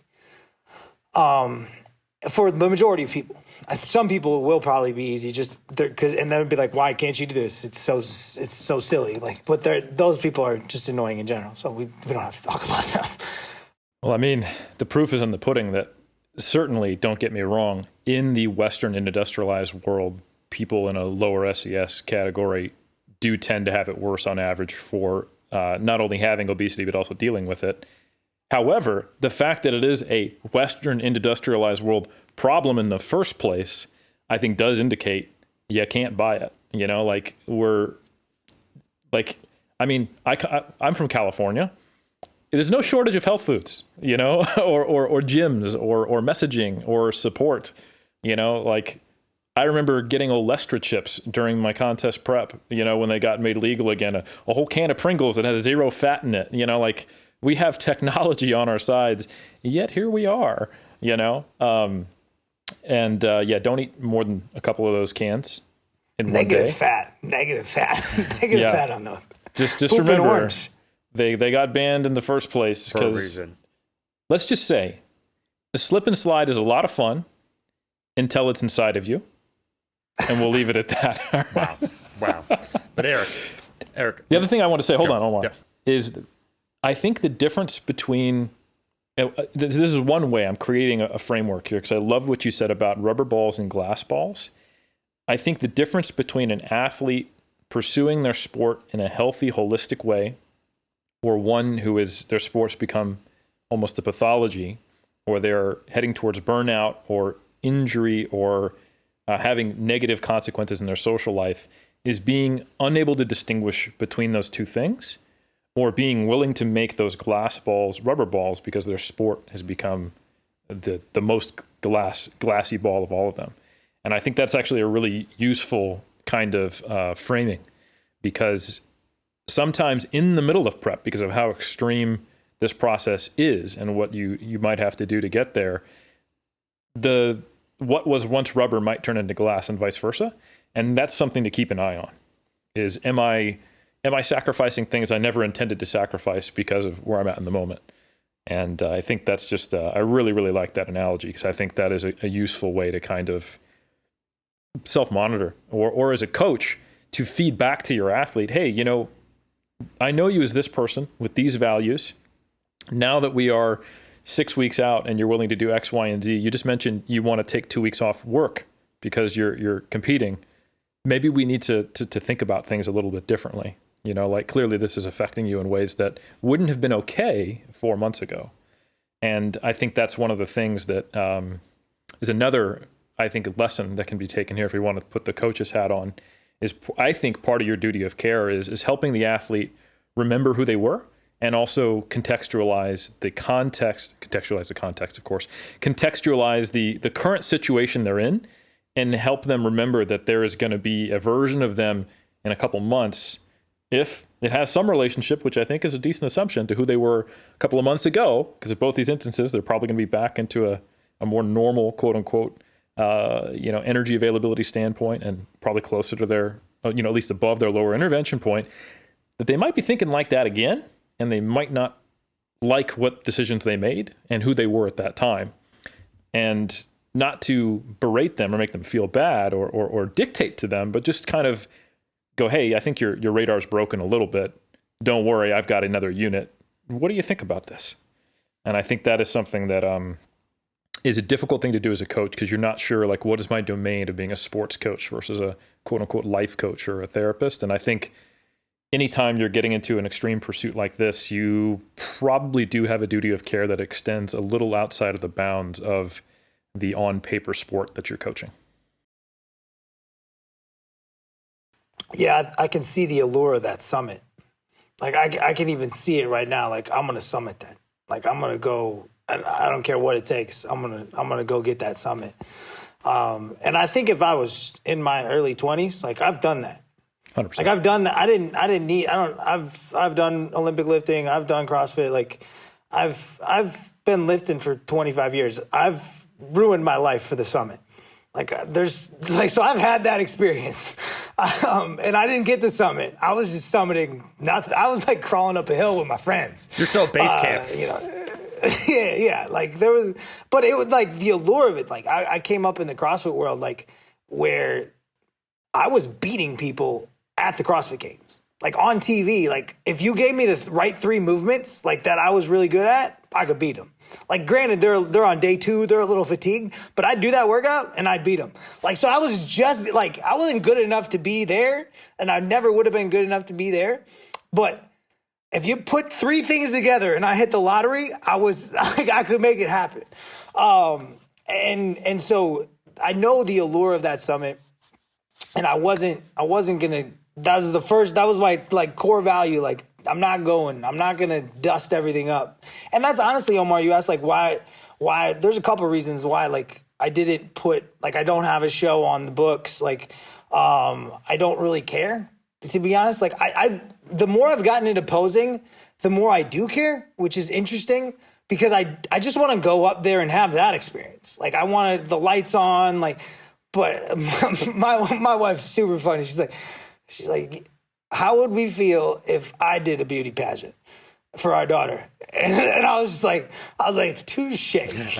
For the majority of people. Some people will probably be easy and they'll be like, why can't you do this? It's so silly. Like, but those people are just annoying in general. So we don't have to talk about them. Well, I mean, the proof is in the pudding that certainly, don't get me wrong, in the Western industrialized world, people in a lower SES category do tend to have it worse on average for not only having obesity, but also dealing with it. However, the fact that it is a Western industrialized world problem in the first place, I think does indicate you can't buy it. You know, like I'm from California. There's no shortage of health foods, you know, or gyms or messaging or support, you know, like I remember getting Olestra chips during my contest prep, you know, when they got made legal again, a whole can of Pringles that has 0 fat in it, you know, like we have technology on our sides, yet here we are, you know, don't eat more than a couple of those cans in one day. Negative fat on those. Just Poop remember, orange. They got banned in the first place for a reason. Let's just say the slip and slide is a lot of fun until it's inside of you. And we'll leave it at that. Wow. But Eric. The other thing I want to say, hold on, Omar, yeah. is I think the difference between, this is one way I'm creating a framework here, because I love what you said about rubber balls and glass balls. I think the difference between an athlete pursuing their sport in a healthy, holistic way, or one who is their sports become almost a pathology, or they're heading towards burnout or injury or having negative consequences in their social life, is being unable to distinguish between those two things, or being willing to make those glass balls rubber balls because their sport has become the most glassy ball of all of them. And I think that's actually a really useful kind of framing, because sometimes in the middle of prep, because of how extreme this process is and what you might have to do to get there, what was once rubber might turn into glass and vice versa. And that's something to keep an eye on, is am I sacrificing things I never intended to sacrifice because of where I'm at in the moment? And I think that's just, I really, really like that analogy, because I think that is a useful way to kind of self-monitor, or as a coach to feed back to your athlete, hey, you know, I know you as this person with these values. Now that we are 6 weeks out and you're willing to do X, Y, and Z, you just mentioned you want to take 2 weeks off work because you're competing. Maybe we need to think about things a little bit differently. You know, like clearly this is affecting you in ways that wouldn't have been okay 4 months ago. And I think that's one of the things that is another, I think, lesson that can be taken here if we want to put the coach's hat on, is I think part of your duty of care is helping the athlete remember who they were, and also contextualize the context, of course, contextualize the current situation they're in, and help them remember that there is going to be a version of them in a couple months, if it has some relationship, which I think is a decent assumption, to who they were a couple of months ago, because in both these instances, they're probably going to be back into a more normal, quote unquote, energy availability standpoint, and probably closer to their, at least above their lower intervention point, that they might be thinking like that again, and they might not like what decisions they made and who they were at that time. And not to berate them or make them feel bad or dictate to them, but just kind of go, hey, I think your radar's broken a little bit. Don't worry, I've got another unit. What do you think about this? And I think that is something that is a difficult thing to do as a coach, because you're not sure, like, what is my domain of being a sports coach versus a quote unquote life coach or a therapist. And I think anytime you're getting into an extreme pursuit like this, you probably do have a duty of care that extends a little outside of the bounds of the on-paper sport that you're coaching. Yeah, I can see the allure of that summit. Like, I can even see it right now. Like, I'm going to summit that. Like, I'm going to go, I don't care what it takes. I'm going to go get that summit. And I think if I was in my early 20s, like, I've done that. 100%. Like, I've done that. I've done Olympic lifting. I've done CrossFit. Like, I've been lifting for 25 years. I've ruined my life for the summit. So I've had that experience. And I didn't get the summit. I was just summiting nothing. I was like crawling up a hill with my friends. You're still at base camp. Yeah. Like, but it was like the allure of it. Like, I came up in the CrossFit world, like, where I was beating people at the CrossFit Games. Like, on TV, like, if you gave me the right 3 movements, like, that I was really good at, I could beat them. Like, granted, they're on day 2, they're a little fatigued, but I'd do that workout and I'd beat them. Like, so I was just, like, I wasn't good enough to be there, and I never would have been good enough to be there. But if you put 3 things together and I hit the lottery, I could make it happen. And so I know the allure of that summit, and I wasn't gonna. That was my, like, core value. Like, I'm not going to dust everything up. And that's honestly, Omar, you asked, like, why, there's a couple of reasons why, like, I didn't put, like, I don't have a show on the books. Like, I don't really care, to be honest. Like, the more I've gotten into posing, the more I do care, which is interesting, because I just want to go up there and have that experience. Like, I wanted the lights on, like, but my wife's super funny. She's like, how would we feel if I did a beauty pageant for our daughter? And I was like, touche. And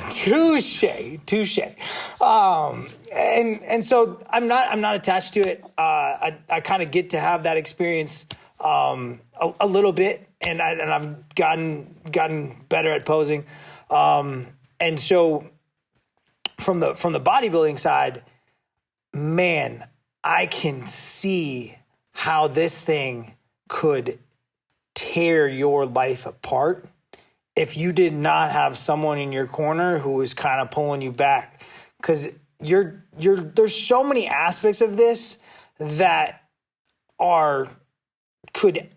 so I'm not attached to it. I kind of get to have that experience a little bit, and I've gotten better at posing. And so from the bodybuilding side, man, I can see how this thing could tear your life apart if you did not have someone in your corner who was kind of pulling you back. Because there's so many aspects of this that could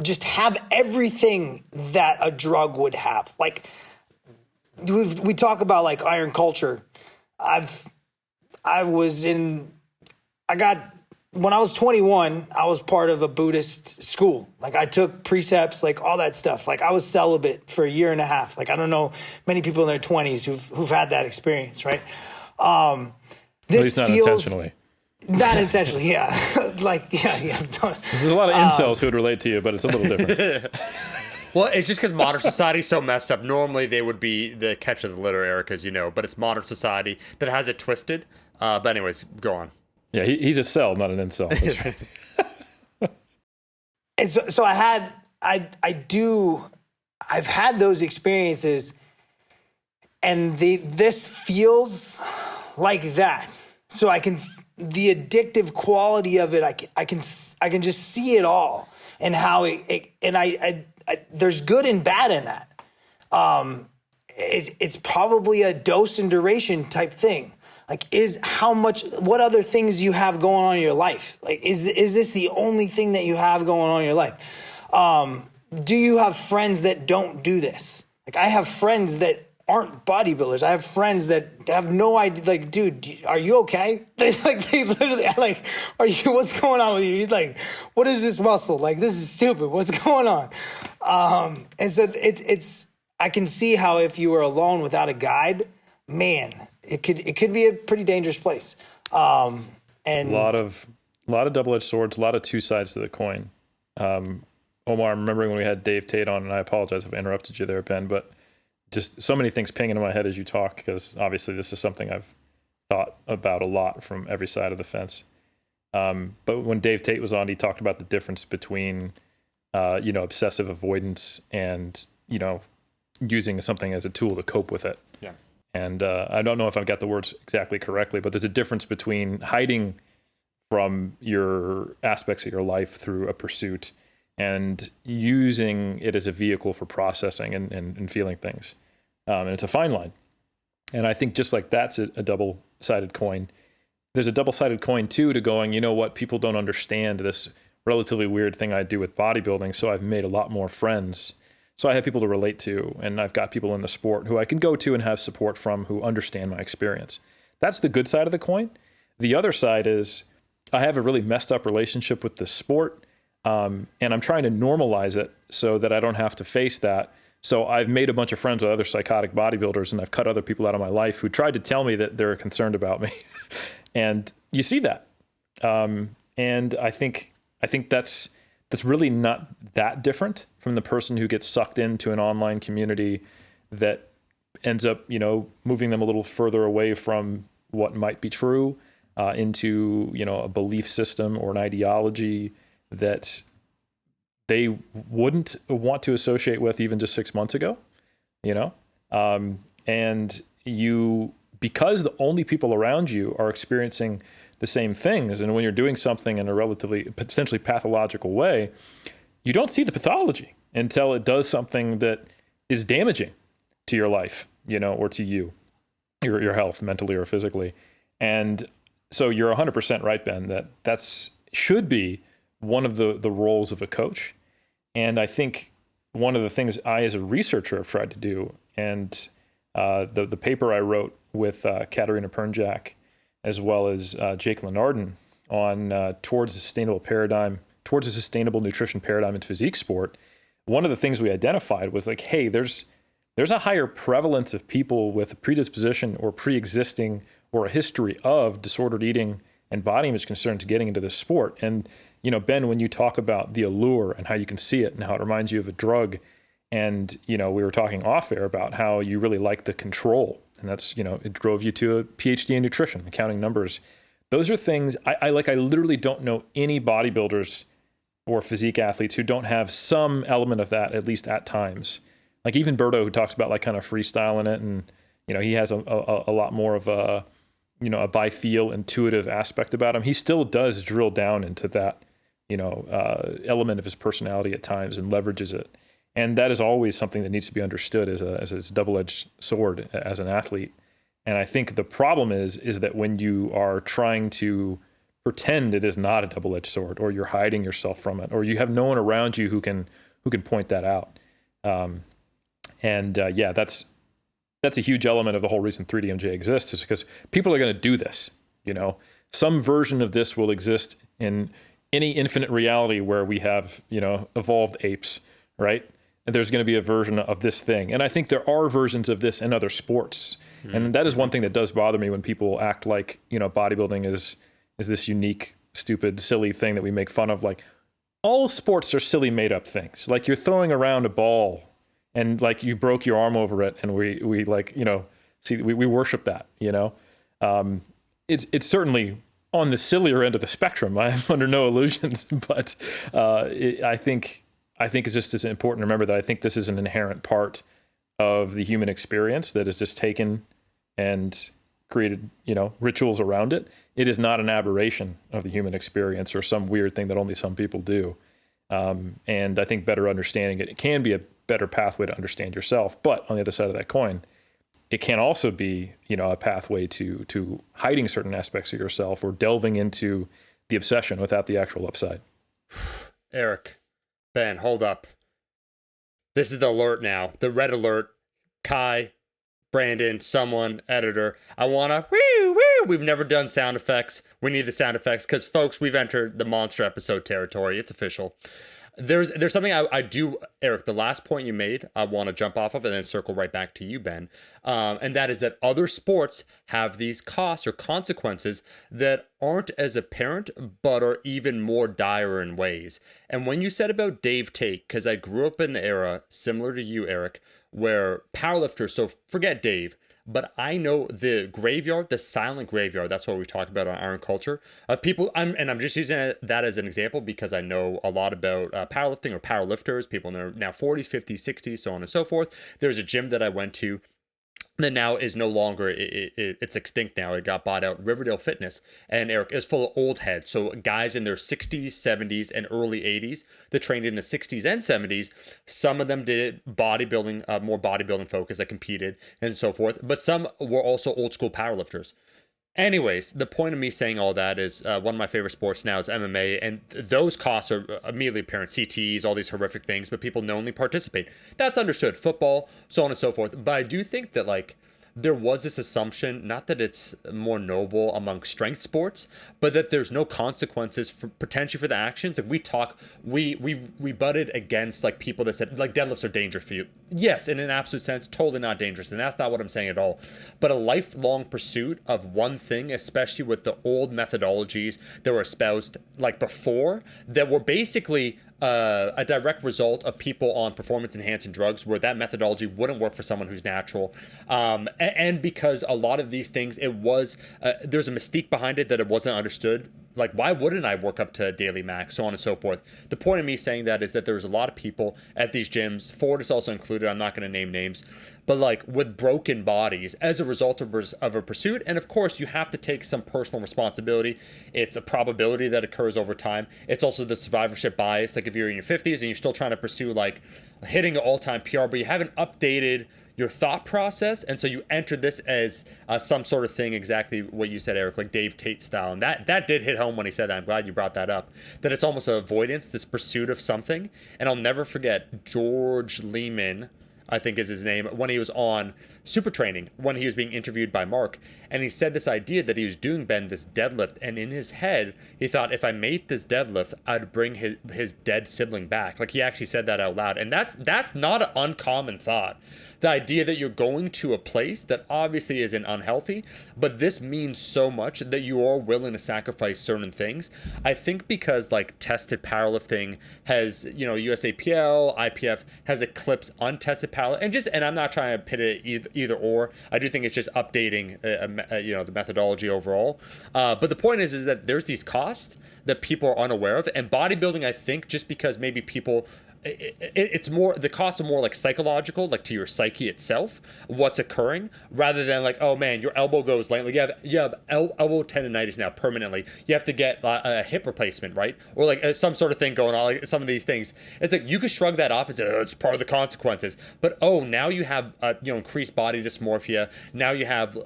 just have everything that a drug would have. Like, we talk about, like, iron culture. When I was 21, I was part of a Buddhist school. Like, I took precepts, like, all that stuff. Like, I was celibate for a year and a half. Like, I don't know many people in their 20s who've had that experience, right? This at least not intentionally. Not intentionally, yeah. Yeah. There's a lot of incels who would relate to you, but it's a little different. Well, it's just because modern society's so messed up. Normally, they would be the catch of the litter, Eric, as you know. But it's modern society that has it twisted. But anyways, go on. Yeah, he's a cell, not an incel. That's right. And so I've had those experiences, and this feels like that. So the addictive quality of it, I can just see it all, and how there's good and bad in that. It's probably a dose and duration type thing. Like, what other things you have going on in your life? Like, is this the only thing that you have going on in your life? Do you have friends that don't do this? Like, I have friends that aren't bodybuilders. I have friends that have no idea. Like, dude, are you okay? They literally, like, what's going on with you? Like, what is this muscle? Like, this is stupid. What's going on? And so I can see how if you were alone without a guide, man, it could be a pretty dangerous place. And A lot of double-edged swords, a lot of two sides to the coin. Omar, I'm remembering when we had Dave Tate on, and I apologize if I interrupted you there, Ben, but just so many things ping into my head as you talk, because obviously this is something I've thought about a lot from every side of the fence. But when Dave Tate was on, he talked about the difference between, obsessive avoidance and, using something as a tool to cope with it. Yeah. And I don't know if I've got the words exactly correctly, but there's a difference between hiding from your aspects of your life through a pursuit and using it as a vehicle for processing and feeling things. And it's a fine line. And I think just like that's a double-sided coin. There's a double-sided coin too to going, you know what, people don't understand this relatively weird thing I do with bodybuilding, so I've made a lot more friends. So I have people to relate to, and I've got people in the sport who I can go to and have support from who understand my experience. That's the good side of the coin. The other side is I have a really messed up relationship with the sport, and I'm trying to normalize it so that I don't have to face that. So I've made a bunch of friends with other psychotic bodybuilders, and I've cut other people out of my life who tried to tell me that they're concerned about me. And you see that. And I think that's really not that different from the person who gets sucked into an online community that ends up, moving them a little further away from what might be true, into, a belief system or an ideology that they wouldn't want to associate with even just 6 months ago, and because the only people around you are experiencing the same things, and when you're doing something in a relatively potentially pathological way, you don't see the pathology until it does something that is damaging to your life, or to your health, mentally or physically. And so you're 100% right, Ben, that's should be one of the roles of a coach. And I think one of the things I, as a researcher, have tried to do, and the paper I wrote with Katerina Pernjak, as well as Jake Lenardon on towards a sustainable nutrition paradigm in physique sport. One of the things we identified was like, hey, there's a higher prevalence of people with a predisposition or pre-existing or a history of disordered eating and body image concerns getting into this sport. And Ben, when you talk about the allure and how you can see it and how it reminds you of a drug, and we were talking off air about how you really like the control, and that's it drove you to a PhD in nutrition, accounting numbers. Those are things I literally don't know any bodybuilders or physique athletes who don't have some element of that, at least at times. Like even Berto, who talks about like kind of freestyling it, and he has a lot more of a by feel intuitive aspect about him. He still does drill down into that element of his personality at times and leverages it. And that is always something that needs to be understood as a double-edged sword as an athlete. And I think the problem is that when you are trying to pretend it is not a double-edged sword, or you're hiding yourself from it, or you have no one around you who can point that out. That's a huge element of the whole reason 3DMJ exists, is because people are going to do this. Some version of this will exist in any infinite reality where we have evolved apes, right? And there's going to be a version of this thing. And I think there are versions of this in other sports. Mm-hmm. And that is one thing that does bother me when people act like, bodybuilding is this unique, stupid, silly thing that we make fun of. Like, all sports are silly, made up things. Like, you're throwing around a ball and like you broke your arm over it, and we worship that, It's certainly on the sillier end of the spectrum. I'm under no illusions, but I think it's just as important to remember that I think this is an inherent part of the human experience that is just taken and created, rituals around it. It is not an aberration of the human experience or some weird thing that only some people do. And I think better understanding it can be a better pathway to understand yourself. But on the other side of that coin, it can also be, a pathway to hiding certain aspects of yourself or delving into the obsession without the actual upside. Eric, Ben, hold up. This is the alert now. The red alert. Kai, Brandon, someone, editor. I want to, woo, woo. We've never done sound effects. We need the sound effects because, folks, we've entered the monster episode territory. It's official. There's something I do, Eric. The last point you made, I want to jump off of and then circle right back to you, Ben. And that is that other sports have these costs or consequences that aren't as apparent, but are even more dire in ways. And when you said about Dave Tate, because I grew up in the era similar to you, Eric, where powerlifters, so forget Dave, but I know the graveyard, the silent graveyard. That's what we talked about on Iron Culture of people. I'm just using that as an example because I know a lot about powerlifting or powerlifters, people in their now 40s, 50s, 60s, so on and so forth. There's a gym that I went to that now is no longer, it's extinct now. It got bought out, Riverdale Fitness. And Eric, is full of old heads. So guys in their 60s, 70s, and early 80s that trained in the 60s and 70s. Some of them did bodybuilding, more bodybuilding focus that competed and so forth. But some were also old school powerlifters. Anyways, the point of me saying all that is one of my favorite sports now is MMA, and those costs are immediately apparent. CTEs, all these horrific things, but people knowingly participate. That's understood. Football, so on and so forth. But I do think that there was this assumption, not that it's more noble among strength sports, but that there's no consequences for potentially for the actions. We butted against people that said deadlifts are dangerous for you. Yes, in an absolute sense, totally not dangerous, and that's not what I'm saying at all. But a lifelong pursuit of one thing, especially with the old methodologies that were espoused before, that were basically a direct result of people on performance enhancing drugs where that methodology wouldn't work for someone who's natural. And because a lot of these things, there's a mystique behind it that it wasn't understood. Why wouldn't I work up to daily max, so on and so forth? The point of me saying that is that there's a lot of people at these gyms, Ford is also included, I'm not going to name names, but with broken bodies as a result of a pursuit. And of course, you have to take some personal responsibility. It's a probability that occurs over time. It's also the survivorship bias. If you're in your 50s and you're still trying to pursue hitting an all-time PR, but you haven't updated your thought process, and so you entered this as some sort of thing, exactly what you said, Eric, like Dave Tate style. And that did hit home when he said that. I'm glad you brought that up, that it's almost an avoidance, this pursuit of something. And I'll never forget George Lehman, I think is his name, when he was on Super Training, when he was being interviewed by Mark, and he said this idea that he was doing, Ben, this deadlift, and in his head, he thought, if I made this deadlift, I'd bring his dead sibling back. He actually said that out loud, and that's not an uncommon thought. The idea that you're going to a place that obviously isn't unhealthy, but this means so much that you are willing to sacrifice certain things. I think because tested powerlifting has, USAPL, IPF has eclipsed untested powerlifting, and I'm not trying to pit it either or. I do think it's just updating, the methodology overall. But the point is that there's these costs that people are unaware of, and bodybuilding, I think, just because maybe people. It's more, the costs are more psychological, to your psyche itself, what's occurring, rather than oh man, your elbow goes lame. You have elbow tendonitis now permanently. You have to get a hip replacement, right? Or some sort of thing going on, some of these things. It's you could shrug that off and say, oh, it's part of the consequences. But now you have increased body dysmorphia. Now you have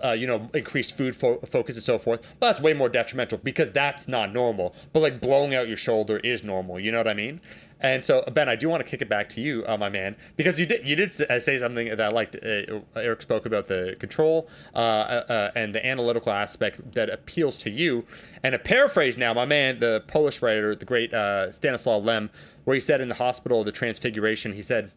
increased food focus and so forth. Well, that's way more detrimental because that's not normal. But blowing out your shoulder is normal. You know what I mean? And so, Ben, I do want to kick it back to you, my man, because you did say something that I liked. Eric spoke about the control and the analytical aspect that appeals to you. And a paraphrase now, my man, the Polish writer, the great Stanislaw Lem, where he said in the Hospital of the Transfiguration, he said,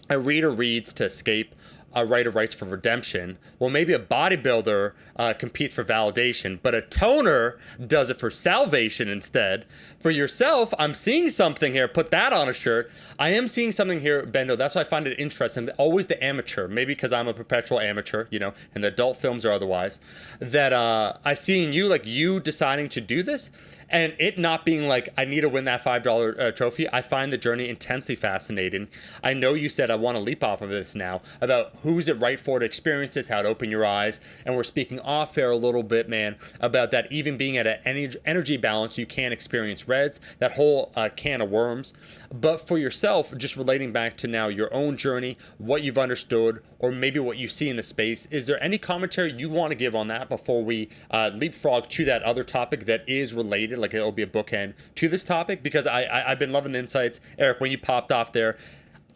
a reader reads to escape, a writer writes for redemption. Well, maybe a bodybuilder competes for validation, but a toner does it for salvation instead. For yourself, I'm seeing something here. Put that on a shirt. I am seeing something here, Bendo. That's why I find it interesting. Always the amateur, maybe because I'm a perpetual amateur, and the adult films or otherwise, that I see in you, you deciding to do this. And it not being I need to win that $5 trophy. I find the journey intensely fascinating. I know you said I want to leap off of this now about who's it right for to experience this, how to open your eyes. And we're speaking off air a little bit, man, about that even being at an energy balance, you can experience reds, that whole can of worms. But for yourself, just relating back to now your own journey, what you've understood, or maybe what you see in the space, is there any commentary you want to give on that before we leapfrog to that other topic that is related? It'll be a bookend to this topic, because I've been loving the insights. Eric, when you popped off there,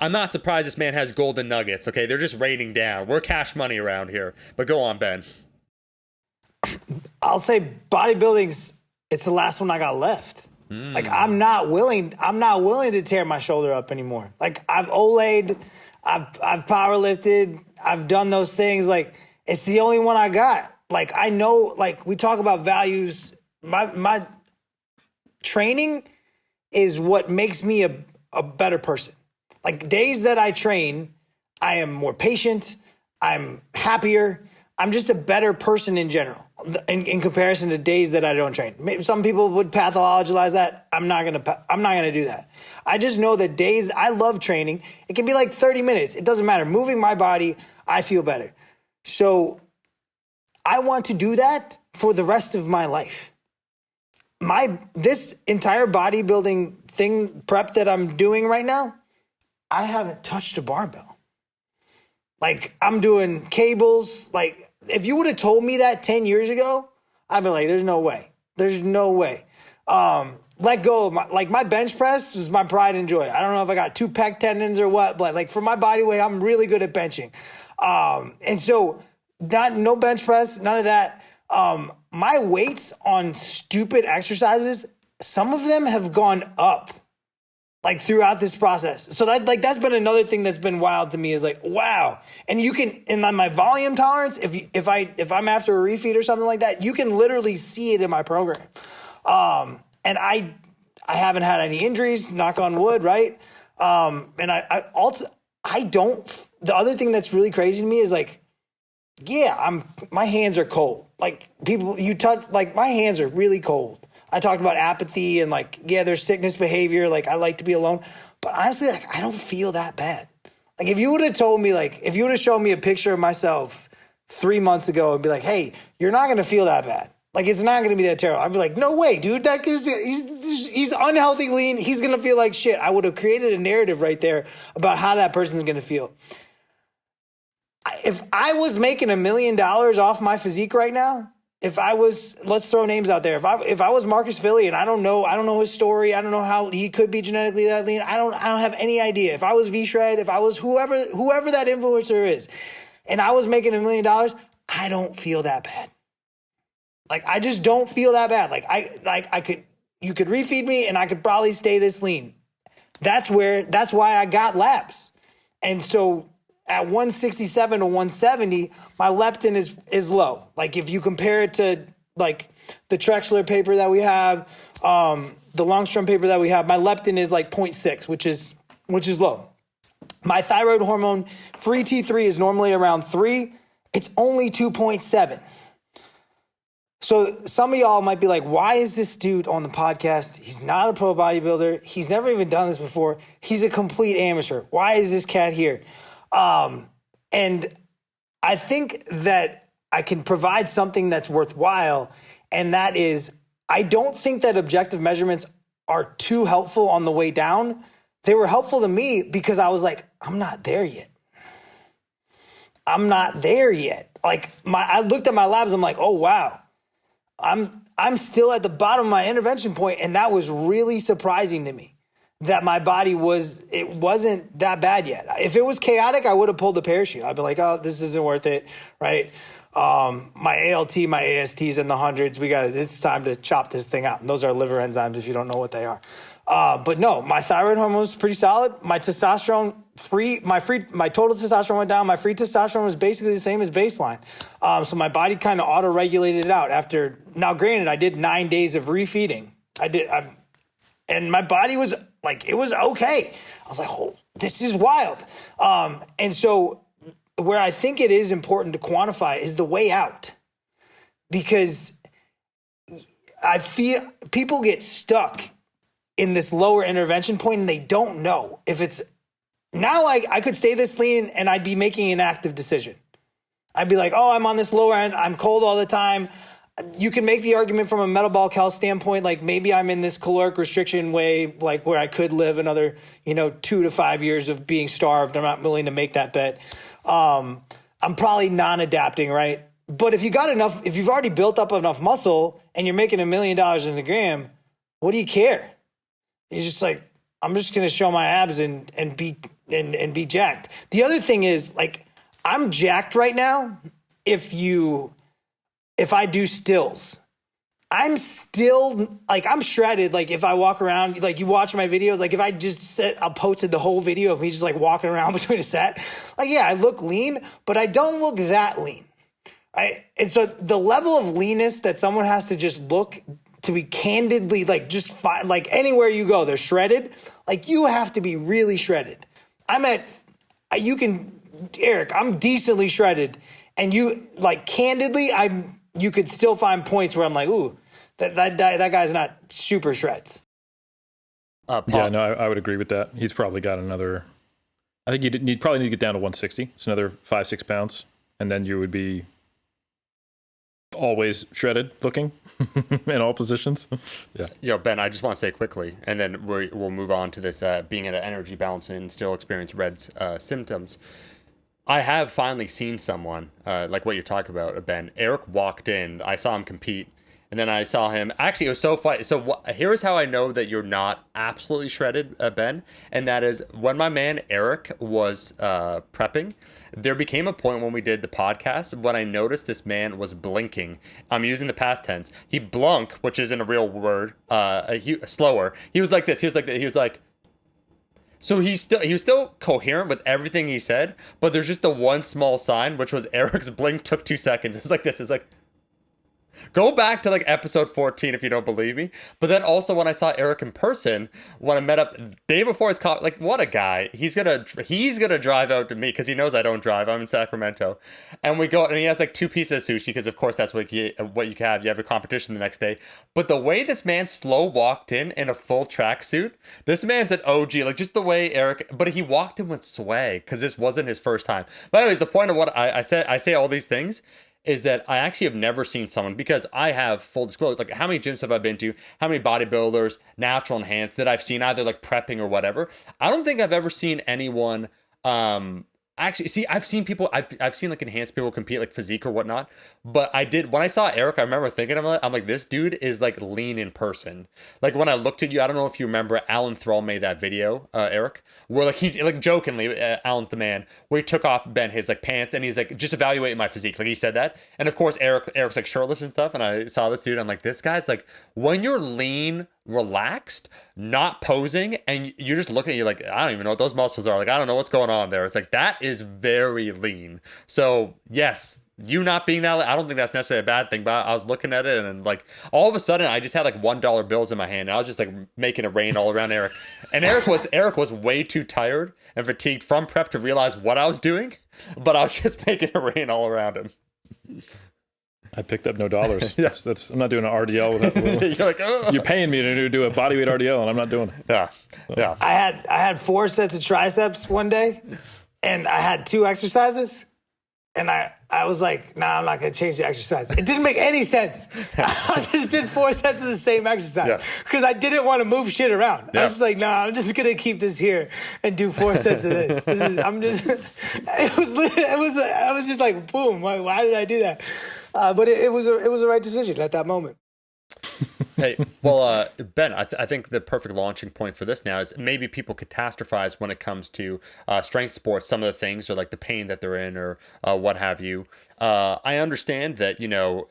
I'm not surprised this man has golden nuggets, okay? They're just raining down. We're cash money around here. But go on, Ben. I'll say bodybuilding's, it's the last one I got left. Like I'm not willing to tear my shoulder up anymore. Like I've Olayed, I've power lifted, I've done those things. Like it's the only one I got. Like I know, like we talk about values. My training is what makes me a better person. Like days that I train, I am more patient. I'm happier. I'm just a better person in general in comparison to days that I don't train. Maybe some people would pathologize that. I'm not gonna do that. I just know that days I love training. It can be like 30 minutes. It doesn't matter. Moving my body, I feel better. So I want to do that for the rest of my life. This entire bodybuilding thing prep that I'm doing right now, I haven't touched a barbell. Like I'm doing cables. Like if you would have told me that 10 years ago, I'd be like, there's no way. There's no way. Let go of my bench press was my pride and joy. I don't know if I got 2 pec tendons or what, but like for my body weight, I'm really good at benching. And so no bench press, none of that. My weights on stupid exercises, some of them have gone up like throughout this process. So that's been another thing that's been wild to me is like, wow. And you can, in my volume tolerance, if I'm after a refeed or something like that, you can literally see it in my program. And I haven't had any injuries, knock on wood. Right. And the other thing that's really crazy to me is like, yeah, my hands are cold. Like people you touch, like my hands are really cold. I talked about apathy and like, yeah, there's sickness behavior. Like I like to be alone, but honestly, like I don't feel that bad. Like if you would have told me, like if you would have shown me a picture of myself 3 months ago and be like, hey, you're not going to feel that bad. Like it's not going to be that terrible. I'd be like, no way, dude. He's unhealthy lean. He's going to feel like shit. I would have created a narrative right there about how that person's going to feel. If I was making $1 million off my physique right now, let's throw names out there. If I was Marcus Philly and I don't know his story, I don't know how he could be genetically that lean. I don't have any idea. If I was V-Shred, if I was whoever that influencer is, and I was making $1 million, I don't feel that bad. Like I just don't feel that bad. You could refeed me and I could probably stay this lean. That's why I got labs. And so at 167 to 170, my leptin is low. Like if you compare it to like the Trexler paper that we have, the Longstrom paper that we have, my leptin is like 0.6, which is low. My thyroid hormone, free T3 is normally around 3. It's only 2.7. So some of y'all might be like, why is this dude on the podcast? He's not a pro bodybuilder. He's never even done this before. He's a complete amateur. Why is this cat here? And I think that I can provide something that's worthwhile. And that is, I don't think that objective measurements are too helpful on the way down. They were helpful to me because I was like, I'm not there yet. Like I looked at my labs. I'm like, oh, wow. I'm still at the bottom of my intervention point, and that was really surprising to me that my body wasn't that bad yet. If it was chaotic, I would have pulled the parachute. I'd be like, oh, this isn't worth it, right? My ALT, my AST's in the hundreds. It's time to chop this thing out. And those are liver enzymes if you don't know what they are. But no, my thyroid hormone was pretty solid. My testosterone my total testosterone went down. My free testosterone was basically the same as baseline. So my body kind of auto-regulated it out after. Now, granted, I did 9 days of refeeding. And my body was like, it was okay. I was like, oh, this is wild. And so where I think it is important to quantify is the way out, because I feel people get stuck in this lower intervention point and they don't know if it's. Now I could stay this lean and I'd be making an active decision. I'd be like, oh, I'm on this lower end. I'm cold all the time. You can make the argument from a metabolic health standpoint, like maybe I'm in this caloric restriction way, like where I could live another, 2 to 5 years of being starved. I'm not willing to make that bet. I'm probably non-adapting, right? But if you've already built up enough muscle and you're making $1 million in the gram, what do you care? It's just like, I'm just going to show my abs and be jacked. The other thing is, like, I'm jacked right now if I do stills. I'm still like, I'm shredded. Like if I walk around, like you watch my videos, like if I just I'll posted the whole video of me just like walking around between a set, like, yeah, I look lean, but I don't look that lean. Right. And so the level of leanness that someone has to just look to be candidly, like just like anywhere you go, they're shredded. Like you have to be really shredded. Eric, I'm decently shredded. And you like candidly, you could still find points where I'm like, ooh, that guy's not super shreds. Yeah, no, I would agree with that. He's probably got another. I think you'd probably need to get down to 160. It's another 5-6 pounds, and then you would be always shredded looking in all positions. Yeah. Yo, Ben, I just want to say quickly, and then we'll move on to this being at an energy balance and still experience RED's symptoms. I have finally seen someone, like what you're talking about, Ben. Eric walked in. I saw him compete. And then I saw him. Actually, it was so funny. So here's how I know that you're not absolutely shredded, Ben. And that is when my man Eric was prepping, there became a point when we did the podcast when I noticed this man was blinking. I'm using the past tense. He blunk, which isn't a real word, slower. He was like this. He was like, so he was still coherent with everything he said, but there's just the one small sign, which was Eric's blink took 2 seconds. It's like this. It's like, go back to like episode 14 if you don't believe me. But then also when I saw Eric in person, when I met up day before his like what a guy. He's gonna drive out to me because he knows I don't drive. I'm in Sacramento, and we go and he has like 2 pieces of sushi because of course that's what you can have. You have a competition the next day. But the way this man slow walked in a full tracksuit, this man's an OG. Like just the way Eric, but he walked in with swag because this wasn't his first time. But anyways, the point of what I say all these things is that I actually have never seen someone, because I have full disclosure, like how many gyms have I been to, how many bodybuilders, natural enhanced that I've seen either like prepping or whatever. I don't think I've ever seen anyone actually see, I've seen people, I've seen like enhanced people compete like physique or whatnot, but when I saw Eric, I remember thinking, I'm like, this dude is like lean in person. Like when I looked at you, I don't know if you remember, Alan Thrall made that video, Eric, where like he like jokingly, Alan's the man, where he took off Ben his like pants and he's like, just evaluating my physique. Like he said that. And of course, Eric's like shirtless and stuff. And I saw this dude, I'm like, this guy's like, when you're lean, relaxed, not posing, and you're just looking at you like, I don't even know what those muscles are. Like, I don't know what's going on there. It's like, that is very lean. So yes, you not being that, I don't think that's necessarily a bad thing, but I was looking at it and like all of a sudden I just had like $1 bills in my hand. And I was just like making it rain all around Eric. And Eric was way too tired and fatigued from prep to realize what I was doing, but I was just making it rain all around him. I picked up no dollars. Yeah. That's I'm not doing an RDL with that. You're like, ugh. You're paying me to do a bodyweight RDL, and I'm not doing it. Yeah. So. Yeah. I had 4 sets of triceps one day, and I had 2 exercises, and I was like, nah, I'm not going to change the exercise. It didn't make any sense. I just did 4 sets of the same exercise because I didn't want to move shit around. I was just like, nah, I'm just going to keep this here and do 4 sets of this. I was just like, boom, why did I do that? But it was a right decision at that moment. Hey, well, Ben, I think the perfect launching point for this now is maybe people catastrophize when it comes to strength sports, some of the things or like the pain that they're in or what have you. I understand that,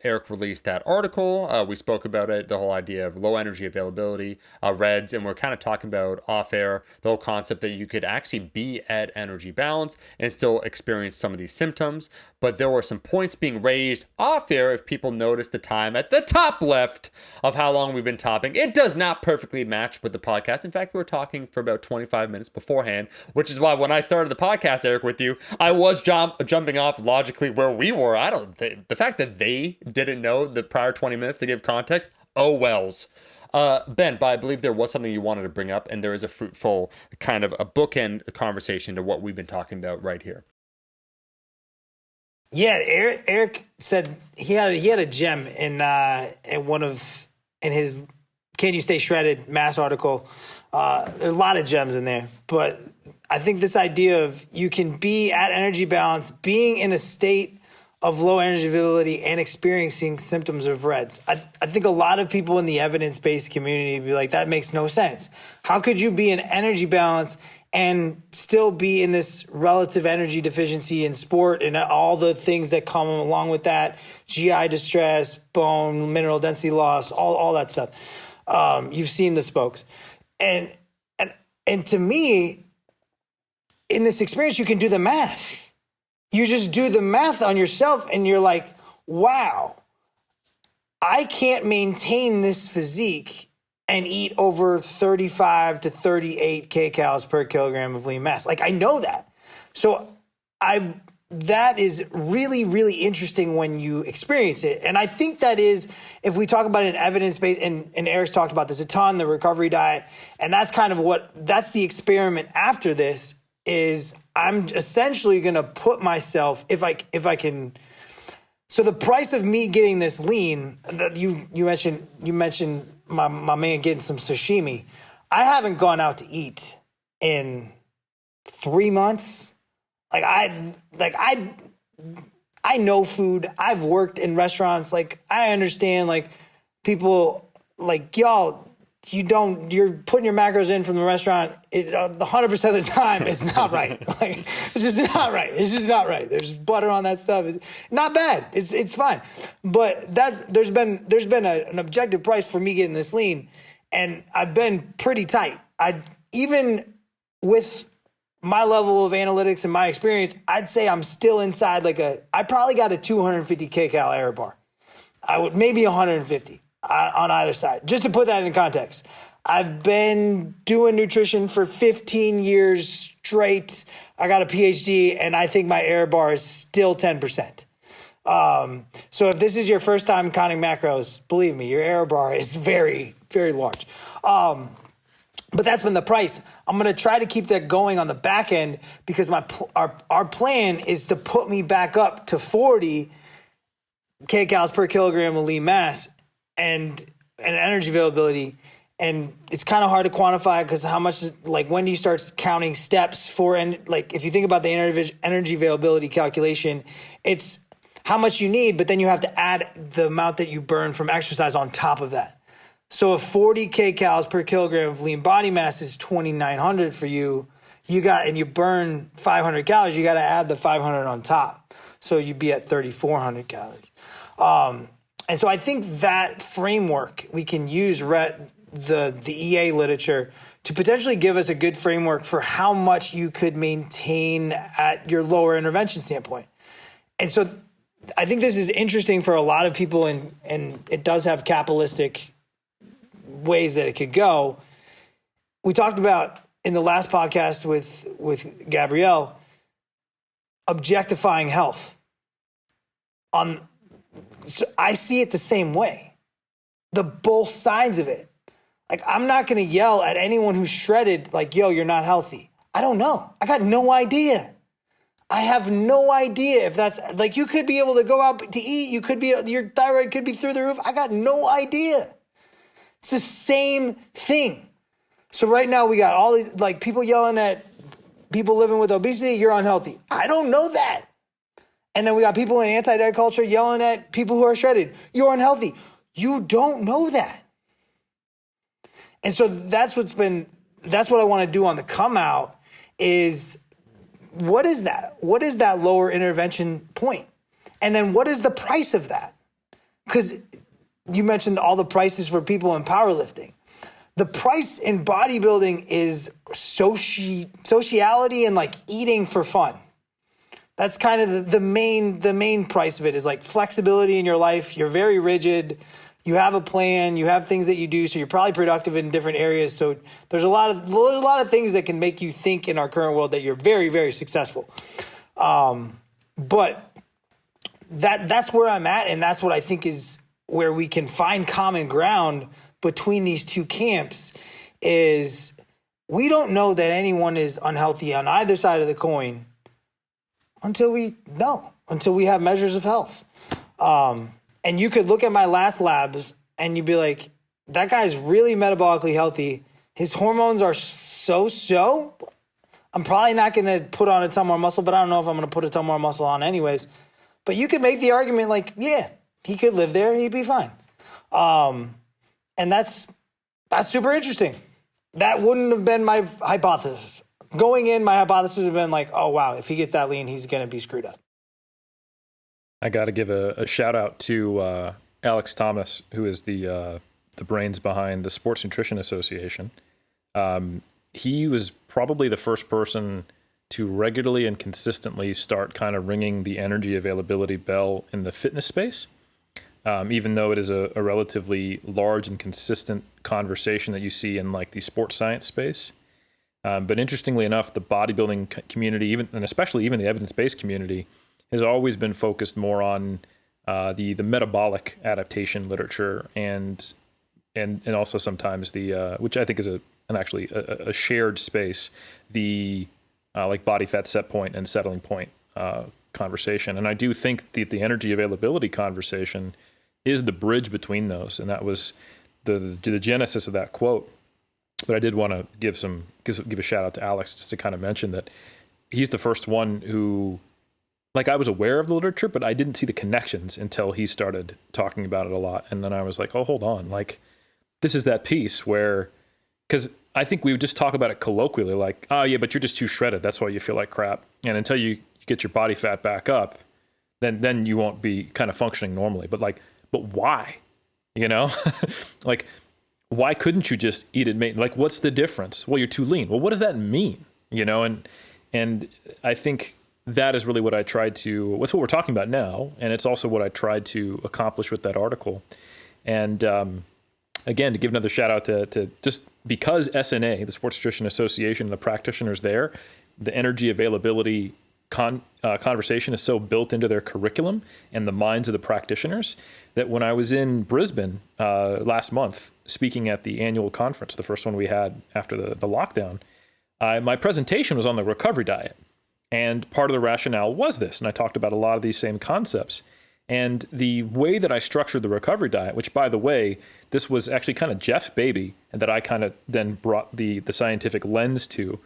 Eric released that article. We spoke about it, the whole idea of low energy availability, REDs, and we're kind of talking about off air, the whole concept that you could actually be at energy balance and still experience some of these symptoms. But there were some points being raised off air if people noticed the time at the top left of how long we've been topping. It does not perfectly match with the podcast. In fact, we were talking for about 25 minutes beforehand, which is why when I started the podcast, Eric, with you, I was jumping off logically where we were. The fact that they didn't know the prior 20 minutes to give context, oh wells. Ben, but I believe there was something you wanted to bring up, and there is a fruitful kind of a bookend conversation to what we've been talking about right here. Yeah, Eric said he had a gem in his "Can You Stay Shredded" mass article. There are a lot of gems in there, but I think this idea of you can be at energy balance, being in a state of low energy availability and experiencing symptoms of REDs. I think a lot of people in the evidence-based community be like, that makes no sense. How could you be in energy balance and still be in this relative energy deficiency in sport and all the things that come along with that, GI distress, bone, mineral density loss, all that stuff. You've seen the spokes. And to me, in this experience, you can do the math. You just do the math on yourself and you're like, wow, I can't maintain this physique and eat over 35 to 38 kcals per kilogram of lean mass. Like, I know that. So that is really, really interesting when you experience it. And I think that is, if we talk about an evidence-based, and Eric's talked about this a ton, the recovery diet, and that's kind of that's the experiment after this, is I'm essentially going to put myself, if I can. So the price of me getting this lean, that you mentioned my man getting some sashimi. I haven't gone out to eat in 3 months. I know food. I've worked in restaurants. Like, I understand, like, people like y'all, you're putting your macros in from the restaurant. 100% of the time, it's not right. Like, it's just not right. It's just not right. There's butter on that stuff. It's not bad. It's fine. But there's been an objective price for me getting this lean, and I've been pretty tight. Even with my level of analytics and my experience, I'd say I'm still inside I probably got a 250 kcal error bar. I would maybe 150 on either side. Just to put that in context, I've been doing nutrition for 15 years straight. I got a PhD, and I think my error bar is still 10%. So if this is your first time counting macros, believe me, your error bar is very, very large. But that's been the price. I'm going to try to keep that going on the back end, because our plan is to put me back up to 40 kcals per kilogram of lean mass and energy availability. And it's kind of hard to quantify, because how much, like, when do you start counting steps for, and like, if you think about the energy availability calculation, it's how much you need, but then you have to add the amount that you burn from exercise on top of that. So if 40 kcals per kilogram of lean body mass is 2,900 for you, and you burn 500 calories, you got to add the 500 on top. So you'd be at 3,400 calories. And so I think that framework, we can use the EA literature to potentially give us a good framework for how much you could maintain at your lower intervention standpoint. And so I think this is interesting for a lot of people, and it does have capitalistic ways that it could go. We talked about in the last podcast with Gabrielle, objectifying health. So I see it the same way. Both sides of it. Like, I'm not going to yell at anyone who's shredded, like, yo, you're not healthy. I don't know. I got no idea. I have no idea if that's, like, you could be able to go out to eat. Your thyroid could be through the roof. I got no idea. It's the same thing. So right now we got all these, like, people yelling at people living with obesity, you're unhealthy. I don't know that. And then we got people in anti-diet culture yelling at people who are shredded, you're unhealthy. You don't know that. And so that's what I want to do on the come out is, what is that? What is that lower intervention point? And then what is the price of that? Because you mentioned all the prices for people in powerlifting. The price in bodybuilding is sociality and, like, eating for fun. That's kind of the main price of it, is like flexibility in your life. You're very rigid. You have a plan. You have things that you do. So you're probably productive in different areas. So there's a lot of things that can make you think in our current world that you're very, very successful. But that's where I'm at. And that's what I think is where we can find common ground between these two camps, is we don't know that anyone is unhealthy on either side of the coin until we have measures of health. And you could look at my last labs and you'd be like, that guy's really metabolically healthy. His hormones are so. I'm probably not going to put on a ton more muscle, but I don't know if I'm going to put a ton more muscle on anyways. But you could make the argument like, yeah, he could live there. He'd be fine. And that's super interesting. That wouldn't have been my hypothesis. going in, my hypothesis has been like, oh wow, if he gets that lean, he's going to be screwed up. I got to give a shout out to Alex Thomas, who is the brains behind the Sports Nutrition Association. He was probably the first person to regularly and consistently start kind of ringing the energy availability bell in the fitness space, even though it is a relatively large and consistent conversation that you see in like the sports science space. But interestingly enough, the bodybuilding community, and especially even the evidence-based community, has always been focused more on the metabolic adaptation literature and also sometimes the which I think is actually a shared space, the like body fat set point and settling point conversation. And I do think the energy availability conversation is the bridge between those, and that was the genesis of that quote. But I did want to give a shout out to Alex just to kind of mention that he's the first one who, like, I was aware of the literature, but I didn't see the connections until he started talking about it a lot. And then I was like, oh, hold on. Like, this is that piece where, because I think we would just talk about it colloquially, like, oh yeah, but you're just too shredded. That's why you feel like crap. And until you get your body fat back up, then you won't be kind of functioning normally. But why? You know, like, why couldn't you just eat it? Like, what's the difference? Well, you're too lean. Well, what does that mean? You know, and I think that is really what I tried to, what's what we're talking about now. And it's also what I tried to accomplish with that article. And again, to give another shout out to just because SNA, the Sports Nutrition Association, the practitioners there, the energy availability conversation is so built into their curriculum and the minds of the practitioners that when I was in Brisbane last month, speaking at the annual conference, the first one we had after the lockdown, my presentation was on the recovery diet. And part of the rationale was this, and I talked about a lot of these same concepts. And the way that I structured the recovery diet, which, by the way, this was actually kind of Jeff's baby, and that I kind of then brought the scientific lens to,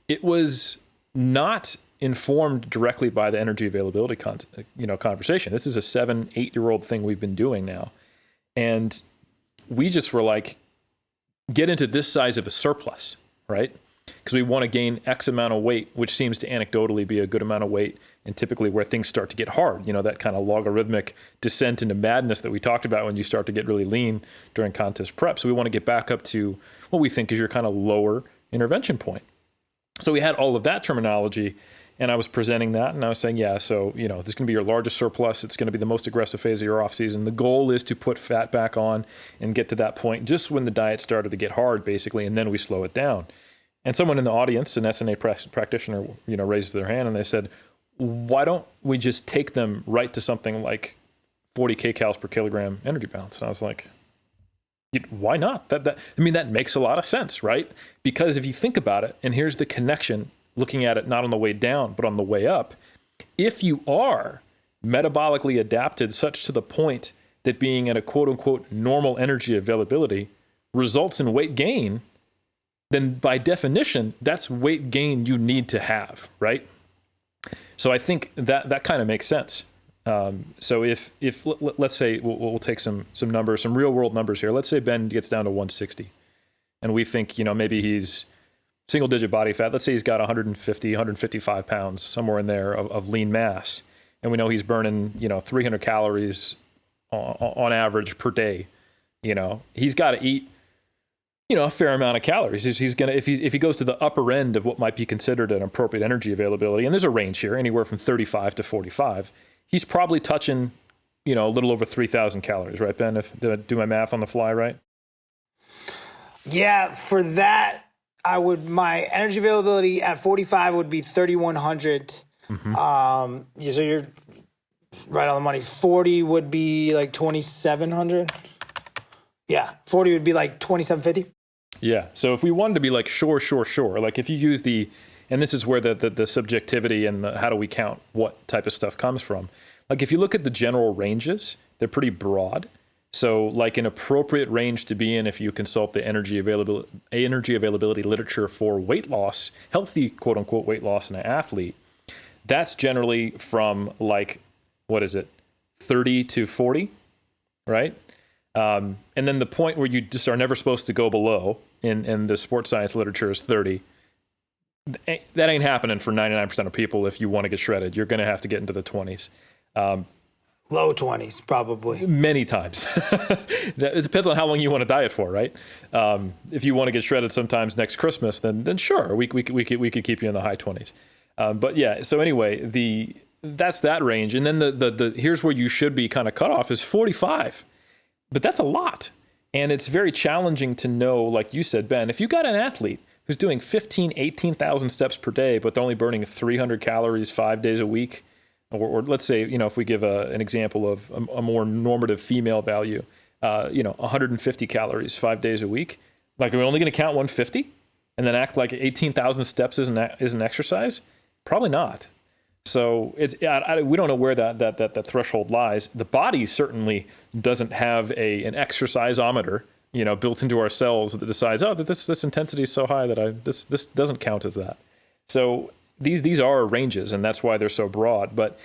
it was not informed directly by the energy availability conversation. This is a 7-8-year-old thing we've been doing now. And we just were like, get into this size of a surplus, right? Because we want to gain X amount of weight, which seems to anecdotally be a good amount of weight, and typically where things start to get hard, you know, that kind of logarithmic descent into madness that we talked about when you start to get really lean during contest prep. So we want to get back up to what we think is your kind of lower intervention point. So we had all of that terminology, and I was presenting that, and I was saying, yeah, so, you know, this is going to be your largest surplus. It's going to be the most aggressive phase of your off season. The goal is to put fat back on and get to that point just when the diet started to get hard, basically, and then we slow it down. And someone in the audience, an SNA practitioner, you know, raised their hand and they said, why don't we just take them right to something like 40 kcals per kilogram energy balance? And I was like, why not? That makes a lot of sense, right? Because if you think about it, and here's the connection, looking at it not on the way down, but on the way up, if you are metabolically adapted such to the point that being at a quote unquote normal energy availability results in weight gain, then by definition, that's weight gain you need to have, right? So I think that kind of makes sense. So if let's say we'll take some numbers, some real world numbers here. Let's say Ben gets down to 160, and we think, you know, maybe he's single digit body fat. Let's say he's got 150, 155 pounds, somewhere in there of lean mass, and we know he's burning, you know, 300 calories on average per day. You know, he's got to eat, you know, a fair amount of calories. He's gonna, if he goes to the upper end of what might be considered an appropriate energy availability, and there's a range here, anywhere from 35 to 45, he's probably touching, you know, a little over 3,000 calories, right, Ben? Did I do my math on the fly right? Yeah, for that, my energy availability at 45 would be 3,100. Mm-hmm. So you're right on the money. 40 would be like 2,700. Yeah, 40 would be like 2,750. Yeah. So if we wanted to be like, sure, like if you use and this is where the subjectivity and the how do we count what type of stuff comes from. Like if you look at the general ranges, they're pretty broad. So like an appropriate range to be in if you consult the energy availability literature for weight loss, healthy quote unquote weight loss in an athlete, that's generally from like, what is it, 30 to 40, right? And then the point where you just are never supposed to go below in the sports science literature is 30. that ain't happening for 99% of people. If you want to get shredded, you're going to have to get into the 20s. Low 20s, probably. Many times. It depends on how long you want to diet for, right? If you want to get shredded sometimes next Christmas, then sure, we could keep you in the high 20s. But yeah, so anyway, that's that range. And then the here's where you should be kind of cut off is 45. But that's a lot. And it's very challenging to know, like you said, Ben, if you got an athlete who's doing 18,000 steps per day, but they're only burning 300 calories 5 days a week, or let's say, if we give an example of a more normative female value, 150 calories 5 days a week, like are we only going to count 150 and then act like 18,000 steps is an exercise? Probably not. So we don't know where that threshold lies. The body certainly doesn't have an exerciseometer, built into our cells that decides, oh, that this intensity is so high that this doesn't count as that. So these are ranges, and that's why they're so broad. But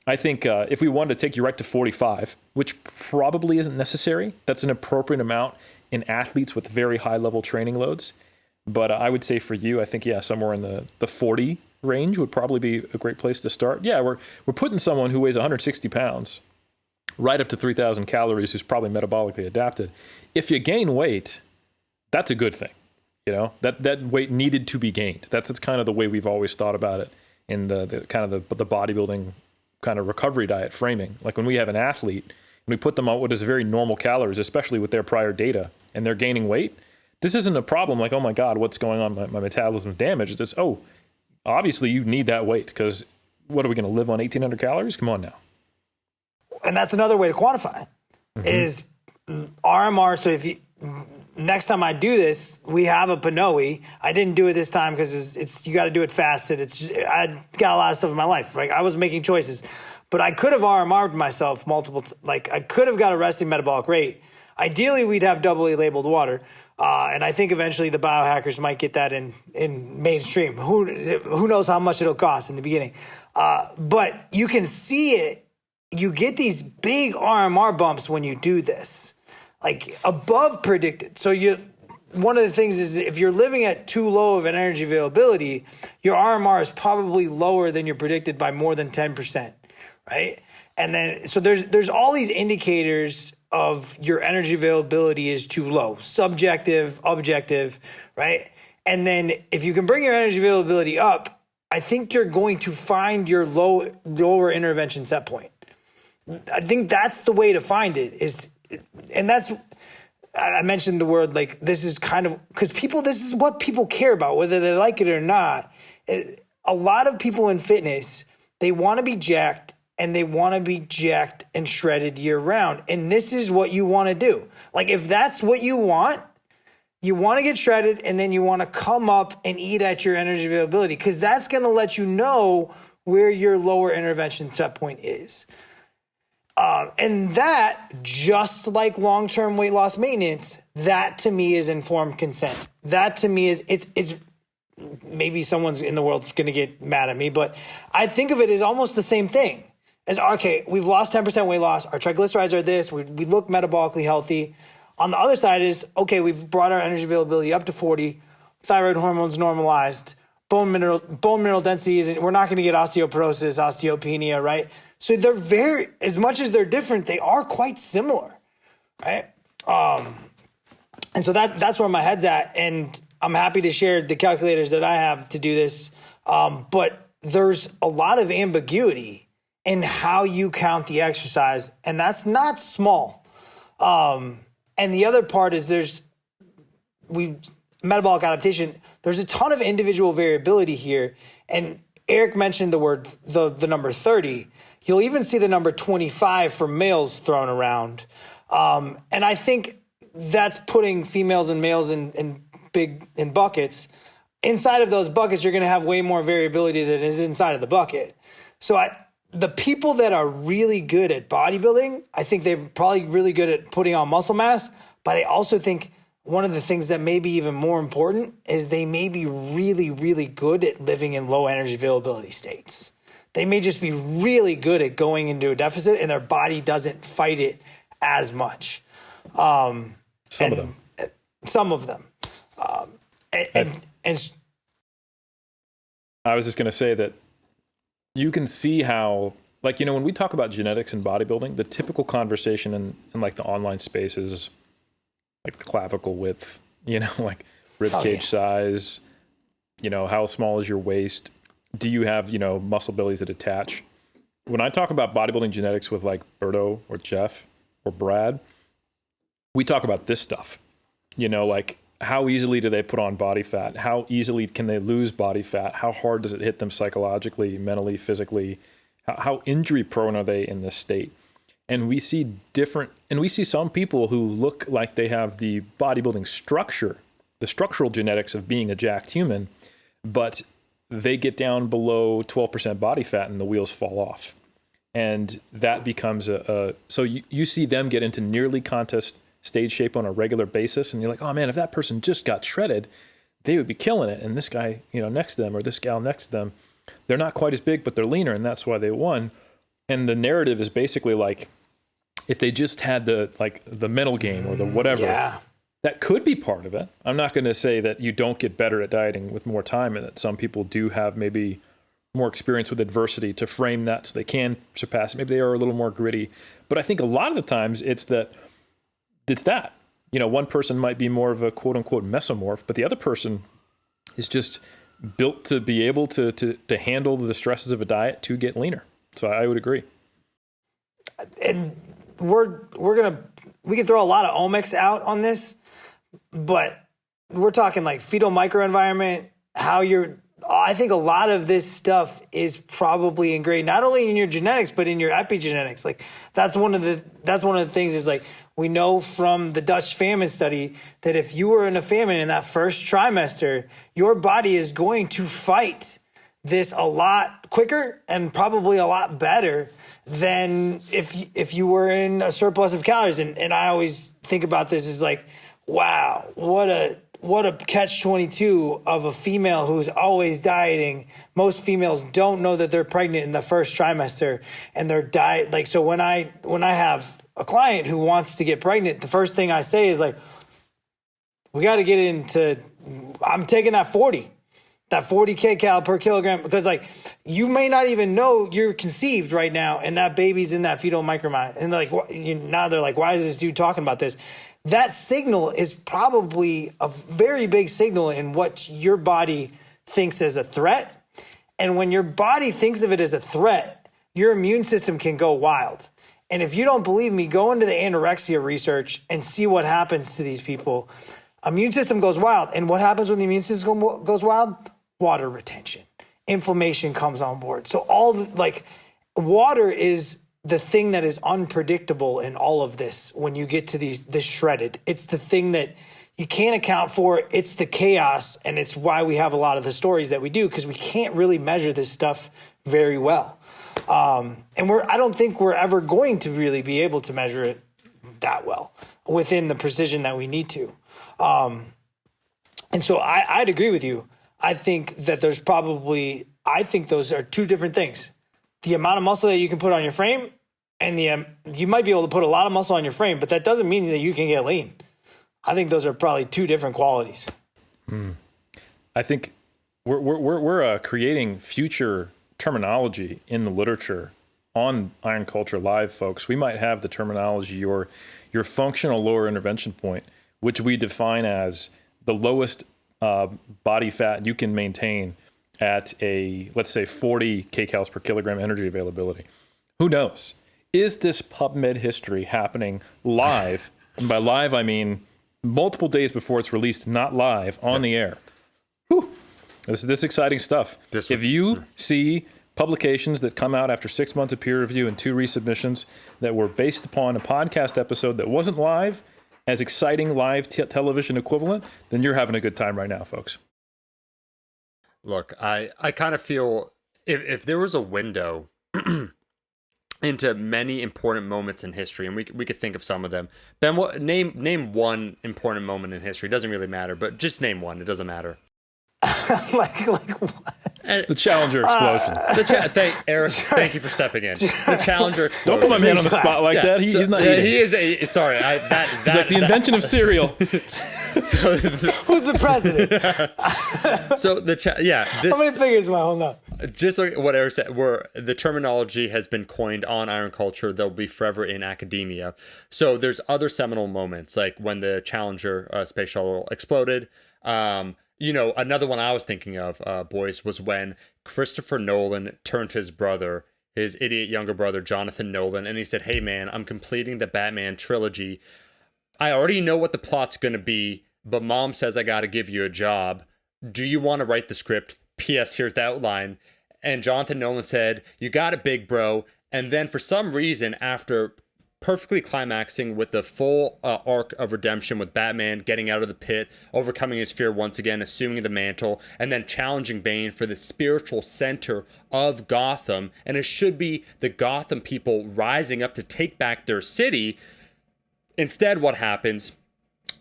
I think if we wanted to take you right to 45, which probably isn't necessary, that's an appropriate amount in athletes with very high level training loads. But I would say for you, I think, somewhere in the 40 range would probably be a great place to start. Yeah, we're putting someone who weighs 160 pounds right up to 3,000 calories who's probably metabolically adapted. If you gain weight, that's a good thing. That weight needed to be gained. That's kind of the way we've always thought about it in the kind of the bodybuilding kind of recovery diet framing. Like when we have an athlete and we put them on what is very normal calories, especially with their prior data, and they're gaining weight, this isn't a problem like, oh my God, what's going on? My metabolism damaged. It's, obviously you need that weight because what are we going to live on 1,800 calories? Come on now. And that's another way to quantify is RMR. So if you, next time I do this, we have a Panoe. I didn't do it this time because it's you got to do it fasted. I got a lot of stuff in my life. Like I was making choices, but I could have RMR'd myself like I could have got a resting metabolic rate. Ideally, we'd have doubly labeled water. And I think eventually the biohackers might get that in mainstream. Who knows how much it'll cost in the beginning. But you can see it. You get these big RMR bumps when you do this, like above predicted. So one of the things is if you're living at too low of an energy availability, your RMR is probably lower than you're predicted by more than 10%, right? And then, so there's all these indicators of your energy availability is too low, subjective, objective, right? And then if you can bring your energy availability up, I think you're going to find your lower intervention set point. I think that's the way to find it and that's, I mentioned the word, like, this is kind of, because this is what people care about, whether they like it or not. A lot of people in fitness, they want to be jacked, and they want to be jacked and shredded year round. And this is what you want to do. Like, if that's what you want to get shredded, and then you want to come up and eat at your energy availability, because that's going to let you know where your lower intervention set point is. And that, just like long-term weight loss maintenance, that to me is informed consent. That to me is, it's maybe someone's in the world's going to get mad at me, but I think of it as almost the same thing. As, okay, we've lost 10% weight loss. Our triglycerides are this. We look metabolically healthy. On the other side is, okay, we've brought our energy availability up to 40. Thyroid hormones normalized. Bone mineral density isn't, we're not going to get osteoporosis, osteopenia, right? So they're as much as they're different, they are quite similar, right? And so that's where my head's at. And I'm happy to share the calculators that I have to do this. But there's a lot of ambiguity in how you count the exercise, and that's not small. And the other part is metabolic adaptation, there's a ton of individual variability here. And Eric mentioned the number 30. You'll even see the number 25 for males thrown around. And I think that's putting females and males in buckets. Inside of those buckets, you're going to have way more variability than is inside of the bucket. So the people that are really good at bodybuilding, I think they're probably really good at putting on muscle mass. But I also think one of the things that may be even more important is they may be really, really good at living in low energy availability states. They may just be really good at going into a deficit, and their body doesn't fight it as much. Some of them. Some of them. And I was just going to say that you can see how, like, when we talk about genetics and bodybuilding, the typical conversation in like the online space is like the clavicle width, like rib cage size, how small is your waist? Do you have, muscle bellies that attach? When I talk about bodybuilding genetics with like Berto or Jeff or Brad, we talk about this stuff, like how easily do they put on body fat? How easily can they lose body fat? How hard does it hit them psychologically, mentally, physically? How injury prone are they in this state? And we see some people who look like they have the bodybuilding structure, the structural genetics of being a jacked human, but they get down below 12% body fat and the wheels fall off. And that becomes so you see them get into nearly contest stage shape on a regular basis. And you're like, oh man, if that person just got shredded, they would be killing it. And this guy, next to them, or this gal next to them, they're not quite as big, but they're leaner. And that's why they won. And the narrative is basically like, if they just had the mental game or the whatever, that could be part of it. I'm not going to say that you don't get better at dieting with more time, and that some people do have maybe more experience with adversity to frame that so they can surpass it. Maybe they are a little more gritty. But I think a lot of the times it's that. One person might be more of a quote unquote mesomorph, but the other person is just built to be able to handle the stresses of a diet to get leaner. So I would agree. And we can throw a lot of omics out on this, but we're talking like fetal microenvironment, I think a lot of this stuff is probably ingrained not only in your genetics but in your epigenetics. Like that's one of the things is like we know from the Dutch famine study that if you were in a famine in that first trimester, your body is going to fight this a lot quicker and probably a lot better than if you were in a surplus of calories. And I always think about this as like, wow, what a catch-22 of a female who's always dieting. Most females don't know that they're pregnant in the first trimester, and their diet. Like, so when I have a client who wants to get pregnant, the first thing I say is like, we got to get into, I'm taking that 40 kcal per kilogram, because like you may not even know you're conceived right now and that baby's in that fetal microenvironment. And like, now they're like, why is this dude talking about this? That signal is probably a very big signal in what your body thinks as a threat. And when your body thinks of it as a threat, your immune system can go wild. And if you don't believe me, go into the anorexia research and see what happens to these people. Immune system goes wild. And what happens when the immune system goes wild? Water retention. Inflammation comes on board. So water is the thing that is unpredictable in all of this. When you get to this shredded, it's the thing that you can't account for. It's the chaos. And it's why we have a lot of the stories that we do, because we can't really measure this stuff very well. And I don't think we're ever going to really be able to measure it that well within the precision that we need to. And so I'd agree with you. I think that I think those are two different things. The amount of muscle that you can put on your frame, and you might be able to put a lot of muscle on your frame, but that doesn't mean that you can get lean. I think those are probably two different qualities. I think we're creating future terminology in the literature on Iron Culture Live, folks. We might have the terminology, your functional lower intervention point, which we define as the lowest body fat you can maintain at let's say 40 kcals per kilogram energy availability. Who knows? Is this PubMed history happening live? And by live, I mean multiple days before it's released, not live on the air. Whew. This exciting stuff. If you see publications that come out after 6 months of peer review and 2 resubmissions that were based upon a podcast episode that wasn't live, as exciting live television equivalent, then you're having a good time right now, folks. Look, I kind of feel if there was a window into many important moments in history, and we could think of some of them. Ben, name one important moment in history. It doesn't really matter, but just name one. It doesn't matter. like what? The Challenger explosion. Eric, thank you for stepping in. The Challenger explosion. Don't put my man on the spot like that. He's not eating. He is sorry. He's like the invention of cereal. So Who's the president? so How many fingers am I holding up? just like what Eric said, where the terminology has been coined on iron culture, they'll be forever in academia. So there's other seminal moments, like when the Challenger space shuttle exploded. Another one I was thinking of, boys, was when Christopher Nolan turned to his idiot younger brother, Jonathan Nolan, and he said, "Hey man, I'm completing the Batman trilogy. I already know what the plot's going to be, but mom says I got to give you a job. Do you want to write the script? P.S. Here's the outline." And Jonathan Nolan said, "You got it, big bro." And then for some reason, after perfectly climaxing with the full arc of redemption with Batman getting out of the pit, overcoming his fear once again, assuming the mantle, and then challenging Bane for the spiritual center of Gotham, and it should be the Gotham people rising up to take back their city. Instead, what happens?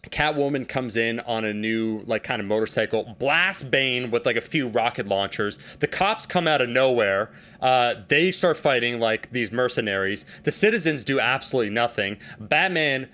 Catwoman comes in on a new kind of motorcycle, blasts Bane with a few rocket launchers. The cops come out of nowhere. They start fighting like these mercenaries. The citizens do absolutely nothing. Batman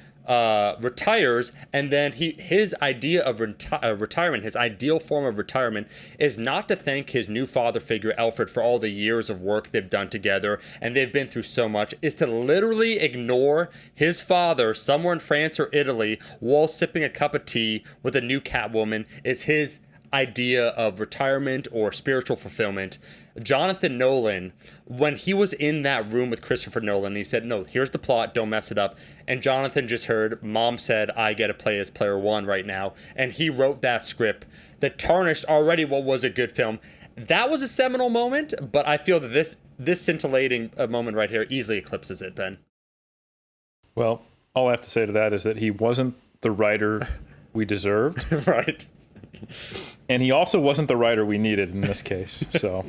retires, and then his idea of retirement, his ideal form of retirement, is not to thank his new father figure Alfred for all the years of work they've done together, and they've been through so much, is to literally ignore his father somewhere in France or Italy while sipping a cup of tea with a new Catwoman. Is his idea of retirement or spiritual fulfillment. Jonathan Nolan, when he was in that room with Christopher Nolan, he said, "No, here's the plot, don't mess it up." And Jonathan just heard, "Mom said I get to play as player one right now." And he wrote that script that tarnished already what was a good film. That was a seminal moment, but I feel that this scintillating moment right here easily eclipses it, Ben. Well, all I have to say to that is that he wasn't the writer we deserved. Right. And he also wasn't the writer we needed in this case. So,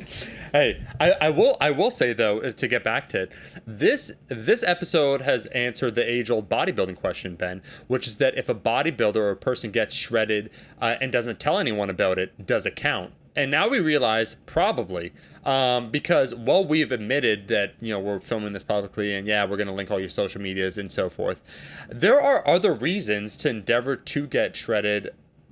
hey, I will say though, to get back to it, this episode has answered the age-old bodybuilding question, Ben, which is that if a bodybuilder or a person gets shredded and doesn't tell anyone about it, does it count? And now we realize probably, because while we've admitted that we're filming this publicly and we're going to link all your social medias and so forth, there are other reasons to endeavor to get shredded,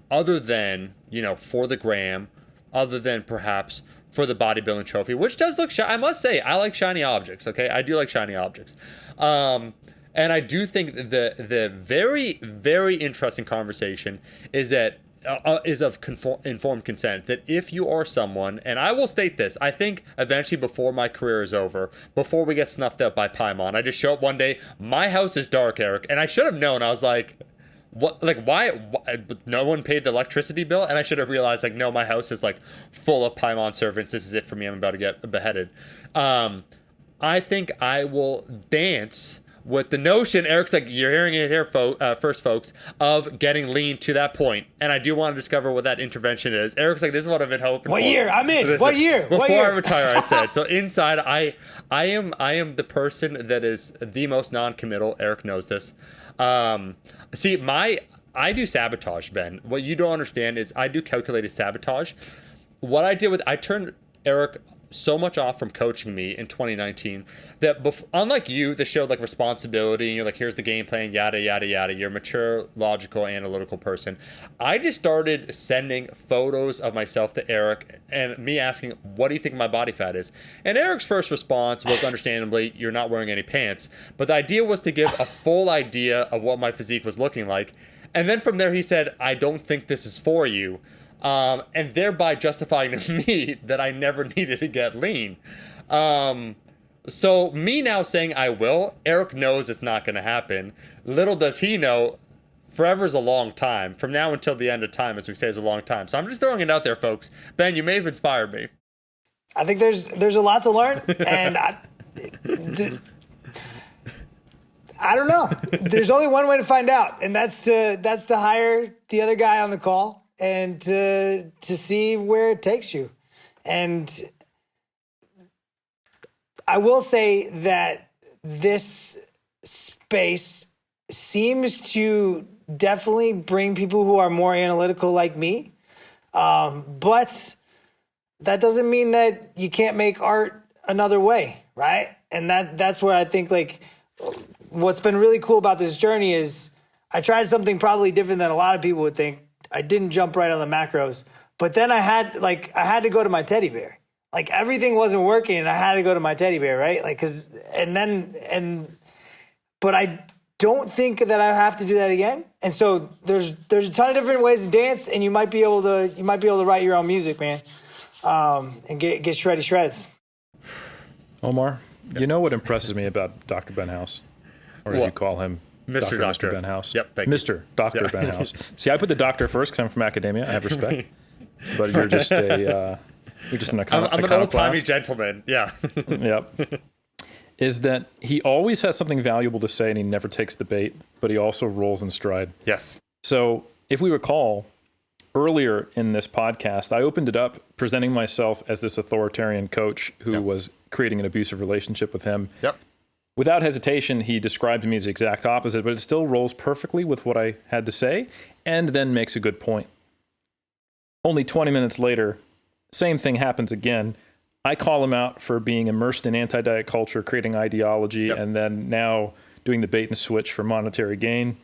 other than, for the gram, other than perhaps for the bodybuilding trophy, which does look I must say, I like shiny objects, okay? I do like shiny objects. And I do think the very, very interesting conversation is that is of informed consent, that if you are someone, and I will state this, I think eventually before my career is over, before we get snuffed out by Paimon, I just show up one day, my house is dark, Eric, and I should have known. I was like, what, why no one paid the electricity bill? And I should have realized, no, my house is full of Paimon servants. This is it for me. I'm about to get beheaded. I think I will dance with the notion, Eric's you're hearing it here first, folks, of getting lean to that point. And I do want to discover what that intervention is. Eric's this is what I've been hoping for. What year? I'm in. What year? Before I retire, I said. So inside, I am the person that is the most non-committal. Eric knows this. See, I do sabotage, Ben. What you don't understand is I do calculated sabotage. What I did I turned Eric so much off from coaching me in 2019 that unlike you, that showed responsibility, and you're here's the game plan, yada, yada, yada. You're a mature, logical, analytical person. I just started sending photos of myself to Eric and me asking, what do you think my body fat is? And Eric's first response was understandably, you're not wearing any pants. But the idea was to give a full idea of what my physique was looking like. And then from there, he said, I don't think this is for you. And thereby justifying to me that I never needed to get lean. So me now saying I will, Eric knows it's not going to happen. Little does he know, forever's a long time. From now until the end of time, as we say, is a long time. So I'm just throwing it out there, folks. Ben, you may have inspired me. I think there's a lot to learn, and I don't know. There's only one way to find out, and that's to hire the other guy on the call and to see where it takes you. And I will say that this space seems to definitely bring people who are more analytical like me. But that doesn't mean that you can't make art another way, right? And that's where I think what's been really cool about this journey is I tried something probably different than a lot of people would think. I didn't jump right on the macros, but then I had to go to my teddy bear. Like everything wasn't working and I had to go to my teddy bear, right? Like, but I don't think that I have to do that again. And so there's a ton of different ways to dance, and you might be able to write your own music, man. And get shreddy shreds. Omar, yes. You know what impresses me about Dr. Ben House? Or as you call him, Mr. Dr. Ben House. Yep, thank you. Mr. Dr. Ben House. See, I put the doctor first because I'm from academia. I have respect. But you're just an I'm an old-timey gentleman. Yeah. Yep. Is that he always has something valuable to say and he never takes the bait, but he also rolls in stride. Yes. So if we recall, earlier in this podcast, I opened it up presenting myself as this authoritarian coach who was creating an abusive relationship with him. Yep. Without hesitation, he described me as the exact opposite, but it still rolls perfectly with what I had to say and then makes a good point. Only 20 minutes later, same thing happens again. I call him out for being immersed in anti-diet culture, creating ideology, and then now doing the bait and switch for monetary gain.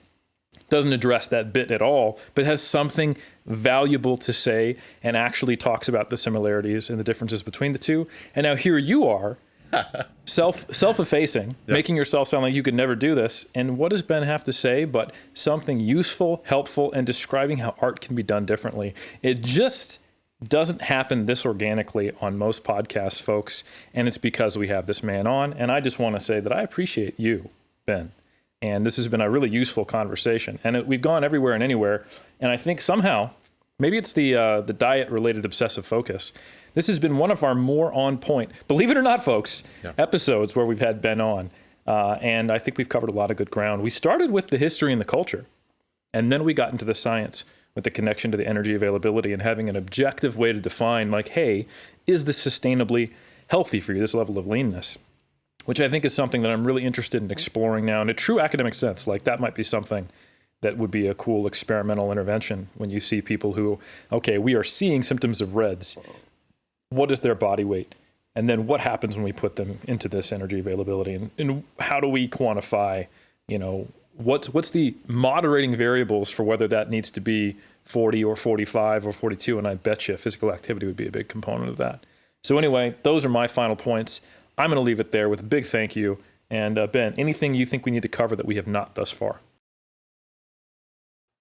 Doesn't address that bit at all, but has something valuable to say and actually talks about the similarities and the differences between the two. And now here you are, self-effacing, making yourself sound like you could never do this. And what does Ben have to say but something useful, helpful, and describing how art can be done differently? It just doesn't happen this organically on most podcasts, folks, and it's because we have this man on. And I just want to say that I appreciate you, Ben. And this has been a really useful conversation. And we've gone everywhere and anywhere. And I think somehow, maybe it's the diet-related obsessive focus. This has been one of our more on point, believe it or not, folks, episodes where we've had Ben on. And I think we've covered a lot of good ground. We started with the history and the culture, and then we got into the science with the connection to the energy availability and having an objective way to define, like, hey, is this sustainably healthy for you, this level of leanness? Which I think is something that I'm really interested in exploring now in a true academic sense. Like that might be something that would be a cool experimental intervention when you see people who, okay, we are seeing symptoms of REDS. What is their body weight? And then what happens when we put them into this energy availability? And how do we quantify, what's the moderating variables for whether that needs to be 40 or 45 or 42? And I bet you physical activity would be a big component of that. So anyway, those are my final points. I'm going to leave it there with a big thank you. And Ben, anything you think we need to cover that we have not thus far?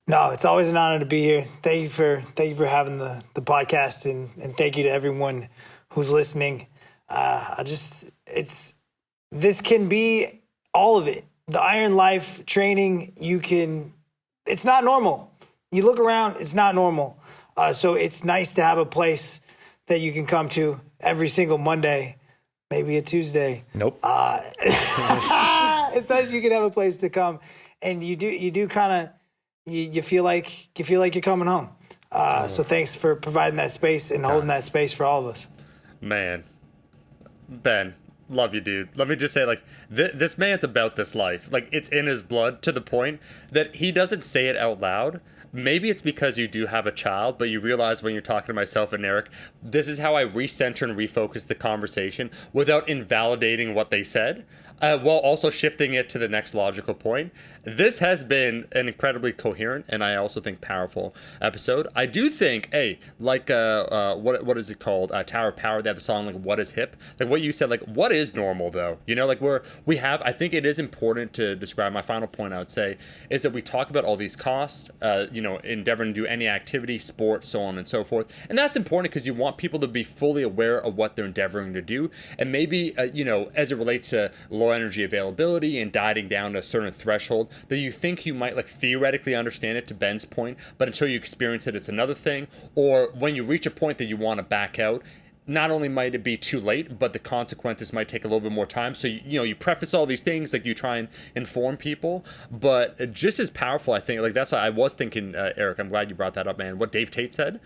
No, it's always an honor to be here. Thank you for having the podcast, and thank you to everyone who's listening. This can be all of it. The Iron Life training, it's not normal. You look around, it's not normal. So it's nice to have a place that you can come to every single Monday. Maybe a Tuesday. Nope. It's nice you can have a place to come, and you do kind of you feel like you're coming home. So thanks for providing that space and holding that space for all of us. Man, Ben, love you, dude. Let me just say, like, this man's about this life. Like, it's in his blood to the point that he doesn't say it out loud. Maybe it's because you do have a child, but you realize when you're talking to myself and Eric, this is how I recenter and refocus the conversation without invalidating what they said, while also shifting it to the next logical point. This has been an incredibly coherent and I also think powerful episode. I do think, what is it called? Tower of Power. They have the song like "What Is Hip?" Like what you said. Like what is normal though? I think it is important to describe. My final point I would say is that we talk about all these costs. Endeavoring to do any activity, sport, so on and so forth. And that's important because you want people to be fully aware of what they're endeavoring to do. And maybe, as it relates to low energy availability and dieting down to a certain threshold, that you think you might theoretically understand it, to Ben's point, but until you experience it, it's another thing. Or when you reach a point that you want to back out, not only might it be too late, but the consequences might take a little bit more time. So, you preface all these things, like you try and inform people, but just as powerful, I think, that's why I was thinking, Eric, I'm glad you brought that up, man, what Dave Tate said,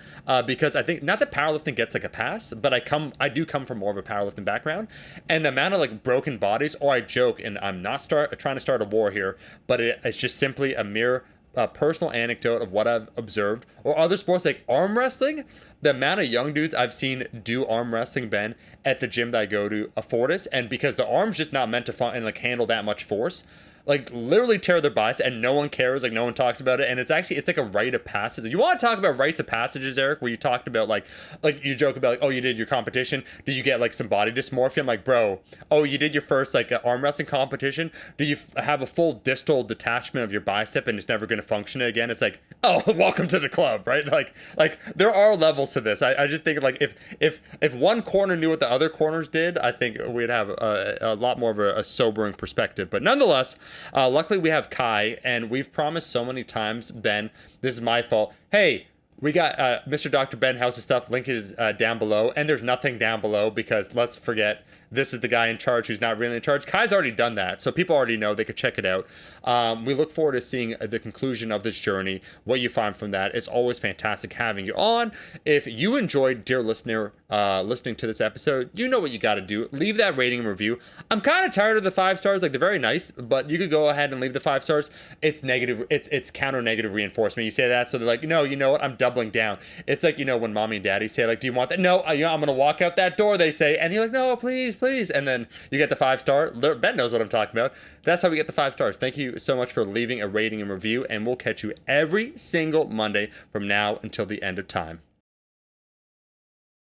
because I think, not that powerlifting gets a pass, but I do come from more of a powerlifting background, and the amount of broken bodies, or I joke, and I'm not trying to start a war here, but it's just simply a mere personal anecdote of what I've observed, or other sports like arm wrestling. The amount of young dudes I've seen do arm wrestling, Ben, at the gym that I go to, Fortis, and because the arm's just not meant to handle that much force, like literally tear their bicep, and no one cares, like no one talks about it, and it's like a rite of passage. You want to talk about rites of passages, Eric, where you talked about like you joke about like, oh, you did your competition, did you get like some body dysmorphia? I'm like, bro, oh, you did your first like arm wrestling competition, do you have a full distal detachment of your bicep and it's never going to function again? It's like, oh, welcome to the club, right? Like there are levels to this. I just think like if one corner knew what the other corners did, I think we'd have a lot more of a sobering perspective. But nonetheless, luckily we have Kai, and we've promised so many times, Ben, this is my fault. Hey, we got Mr. Dr. Ben House's stuff. Link is down below, and there's nothing down below because let's forget this is the guy in charge who's not really in charge. Kai's already done that, so people already know. They could check it out. We look forward to seeing the conclusion of this journey, what you find from that. It's always fantastic having you on. If you enjoyed, dear listener, listening to this episode, you know what you got to do. Leave that rating and review. I'm kind of tired of the 5 stars. Like, they're very nice, but you could go ahead and leave the 5 stars. It's negative. It's counter negative reinforcement. You say that, so they're like, no, you know what? I'm doubling down. It's like, when mommy and daddy say, like, do you want that? No, I'm going to walk out that door, they say. And you're like, no, please. And then you get the 5 star. Ben knows what I'm talking about. That's how we get the 5 stars. Thank you so much for leaving a rating and review. And we'll catch you every single Monday from now until the end of time.